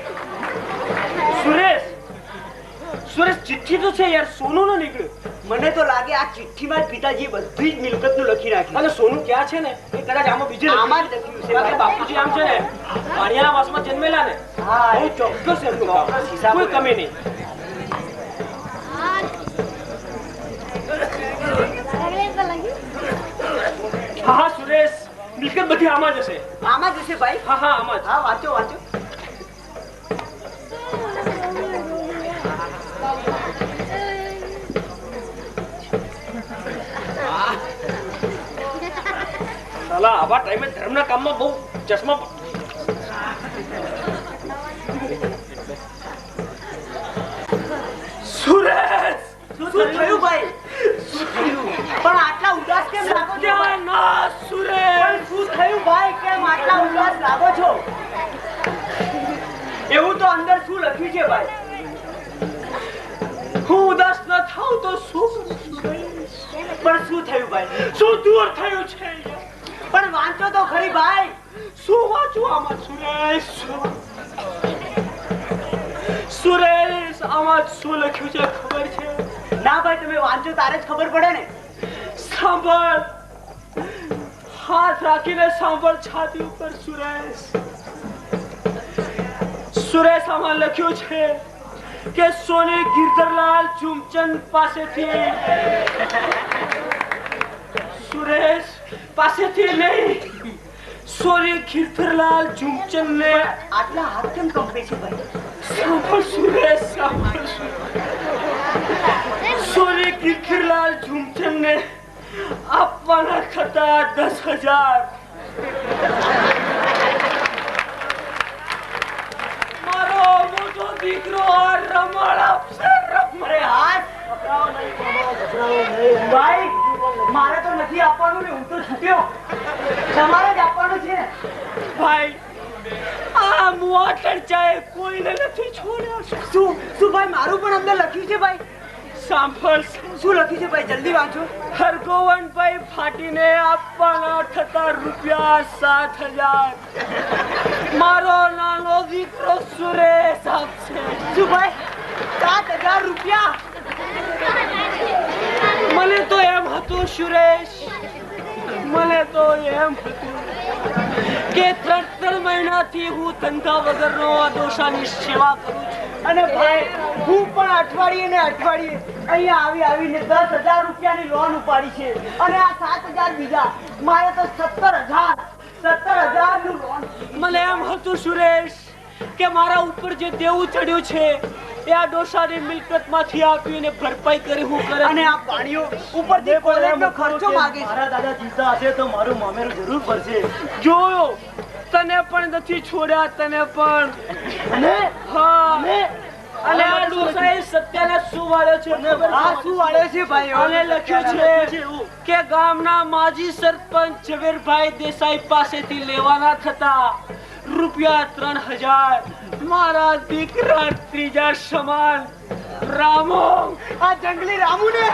સુરેશ ચિઠ્ઠી તો છે યાર. સોનું ન નીકળ્યું. મને તો લાગે આ ચિઠ્ઠીમાં જ પિતાજી બધી જ મિલકતનું લખી નાખ્યું. અને સોનું ક્યાં છે ને એ કદાચ આમાં બીજે આમાં જ લખ્યું છે. બાકી બાપુજી આમ છે ને પાણીયાના વાસમાં જન્મેલા ને. હા બહુ ચોક્કસ એમનું કામ. કોઈ કમી નહીં. હા સુરેશ મિલકત બધી આમાં જ હશે. આમાં જ હશે ભાઈ. હા આમાં જ. હા વાંચો સાલા આવા ટાઈમે ધર્મના કામમાં બહુ ચશ્મા. સુરેશ શું થયું ભાઈ? પણ આટલા ઉદાસ કેમ લાગો છો ભાઈ? ના સુરેશ પણ શું થયું ભાઈ? કેમ આટલા ઉદાસ લાગો છો? એવું તો અંદર શું લખ્યું છે ભાઈ? હું ઉદાસ ન થાઉં તો શું? પણ શું થયું ભાઈ? શું દૂર થયું છે? પણ વાંચો તો ખરી ભાઈ. શું વાંચું આમાં સુરેશ? સુરેશ આમાં શું લખ્યું છે ખબર છે? ના ભાઈ તમે વાંચો તારે જ ખબર પડે ને. સાંભળ. હાથ રાખીને સાંભળ છાતી ઉપર સુરેશ. સુરેશ આમાં લખ્યું છે કે સોની ગિરધરલાલ ઝુમચંદ પાસેથી. સુરેશ પાસેથી નહીં, સોની ગિરધરલાલ ઝુમચંદ ને. આટલા હાથ કેમ કંપે છે ભાઈ? સાંભળ સુરેશ સાંભળ. સોની ગિરધરલાલ ઝુમચંદ ને આપવાના ખતા 10,000. મારો મોટો દીકરો રમણ આપશે. અરે હાથ ગભરાવો નહીં. ભાઈ મારે તો નથી આપવાનું ને હું તો છૂટ્યો. તમારે જ આપવાનું છે. ભાઈ આ મુઆ ચર્ચાએ કોઈને નથી છોડ્યા. શું ભાઈ મારું પણ અંદર લખ્યું છે ભાઈ? સાંભળ. શું લખ્યું છે ભાઈ? જલ્દી વાંચો. હરગોવનભાઈ ફાટીને આપવાના થતા ₹7,000. મારો નાનો દીકરો સુરેશ આપશે. શું ભાઈ 7,000 રૂપિયા? મને તો એમ હતું સુરેશ, મને તો એમ હતું કે 3 મહિનાથી હું ધંધા વગરનો આ ડોસાની સેવા કરું છું. અને ભાઈ હું પણ અઠવાડિયે ને અઠવાડિયે અહીંયા આવીને 10,000 રૂપિયાની લોન ઉપાડી છે અને આ 7,000 બીજા. મારે તો 17,000 નું લોન. મને એમ હતું સુરેશ કે મારા ઉપર જે દેવું ચડ્યું છે એ આ ડોસાની મિલકતમાંથી આપીને ભરપાઈ કરી હું કરે. અને આ પાણીઓ ઉપરથી કોલેજનો ખર્ચો માંગે છે. મારા દાદા જીવતા હશે તો મારું મામેરું જરૂર પડશે. જોયો તને પણ નથી છોડ્યા, તને પણ. અને હા અને આ ડોસાએ સત્યને શું વાળ્યો છે? આ શું વાળ્યો છે ભાઈ? અને લખ્યું છે કે ગામના માજી સરપંચ ઝવેરભાઈ દેસાઈ પાસેથી લેવાના થતા ₹3,000. મારા દીકરા ત્રીજા સમાન રામો, આ જંગલી રામુ ને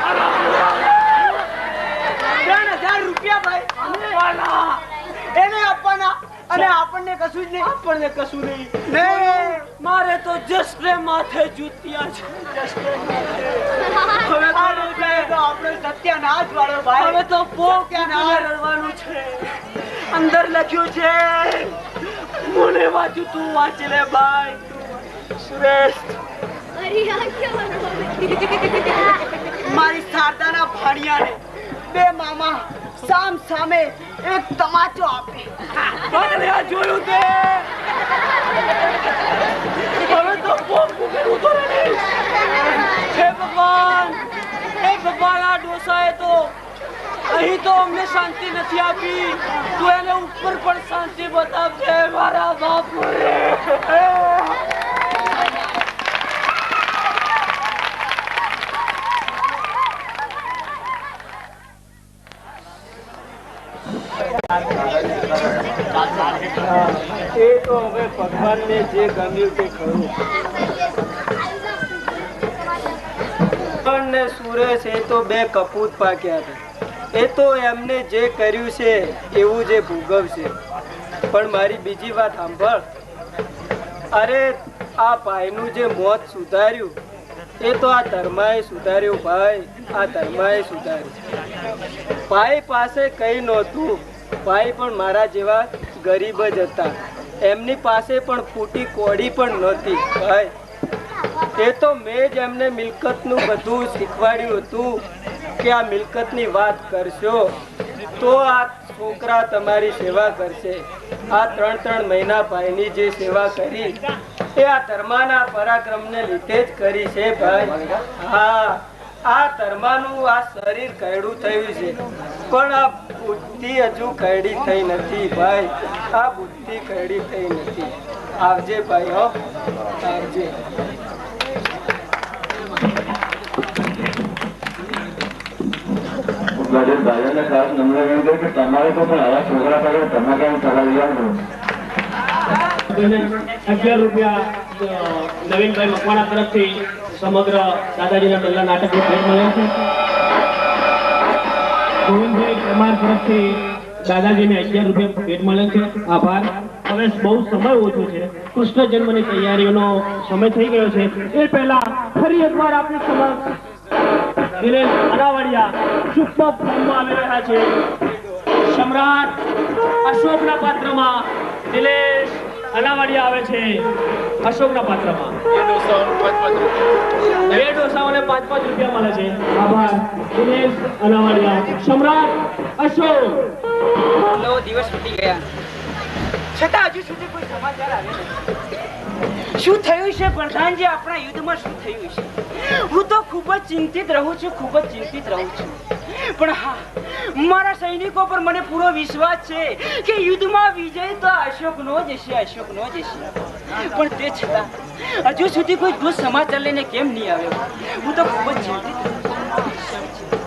3,000 રૂપિયા ભાઈ એને આપવાના. અને આપણને કશું જ નહીં. આપણને કશું નહીં. મારે તો જસ્ટને માથે જૂતિયા છે. હવે આપણે સત્યાનાશ વાળો ભાઈ. હવે તો રડવાનું છે. અંદર લખ્યું છે, મને વાંચ્યું, તું વાંચી લે ભાઈ. શ્રેષ્ઠ મારી શારદાના ભાણિયાને 2 મામા સામ સામે એક તમાચો આપે. જોયું તે હવે તો હે ભગવાન, આ ડોસાએ તો અહીં તો અમને શાંતિ નથી આપી. તું એને ઉપર પણ શાંતિ બતાવજે મારા બાપુ. એ તો હવે ભગવાનને જે ગમ્યું તે ખરું. ને સુરેશ એ તો 2 કપૂત પાક્યા હતા. એ તો એમને જે કર્યું છે એવું જે ભોગવશે. પણ મારી બીજી વાત સાંભળ. અરે આ ભાઈનું જે મોત સુધાર્યું એ તો આ ધર્માએ સુધાર્યું ભાઈ. આ ધર્માએ સુધાર્યું. ભાઈ પાસે કઈ નહોતું. ભાઈ પણ મારા જેવા ગરીબ જ હતા. એમની પાસે પણ ફૂટી કોડી પણ નહોતી ભાઈ. એ તો મેં જ એમને મિલકતનું બધું શીખવાડ્યું હતું કે આ મિલકતની વાત કરશો તો આ છોકરા તમારી સેવા કરશે. આ 3 મહિના ભાઈની જે સેવા કરી એ આ ધર્માના પરાક્રમને લીધે જ કરી છે ભાઈ. હા, આ ધર્માનું આ શરીર કયડું થયું છે પણ આ બુદ્ધિ હજુ કયડી થઈ નથી ભાઈ. આ બુદ્ધિ કયડી થઈ નથી. આવજે ભાઈ, હો આવજે. દાદાને ખાસ નમ્ર વિનંતી કે તમારે તો પણ આવા છોકરા પાસે તમે કેમ સલાહ લેવાનું? 11 રૂપિયા નવીનભાઈ મકવાણા તરફથી સમગ્ર દાદાજીના પહેલા નાટકની ભેટ મળે છે. ગોવિંદભાઈ પરમાર તરફથી દાદાજીને 11 રૂપિયા ભેટ મળે છે. આભાર. હવે બહુ સમય ઓછો છે. કૃષ્ણ જન્મની તૈયારીઓનો સમય થઈ ગયો છે. એ પહેલા ફરી એકવાર આપણી સમક્ષ દિનેશ અનાવાડિયા શુભ ફોર્મમાં આવી રહ્યા છે. સમ્રાટ અશોકના પાત્રમાં દિનેશ અનાવાડિયા આવે છે. અશોકના પાત્રમાં 2 ડોસાઓને 5-5 રૂપિયા મળે છે. આભાર. દિનેશ અનાવાડિયા, સમ્રાટ અશોક. દિવસ વીતી ગયા છતાં હજુ સુધી કોઈ સમાચાર આવે નથી. શું થયું છે પ્રધાનજી? આપણા યુદ્ધમાં શું થયું છે? હું તો ખૂબ જ ચિંતિત રહું છું. પણ હા, મારા સૈનિકો પર મને પૂરો વિશ્વાસ છે કે યુદ્ધમાં વિજય તો અશોકનો જ હશે, અશોકનો જ હશે. પણ તે છતાં હજુ સુધી કોઈ દુઃખ સમાચાર લઈને કેમ નહીં આવ્યો? હું તો ખૂબ જ ચિંતિત છું.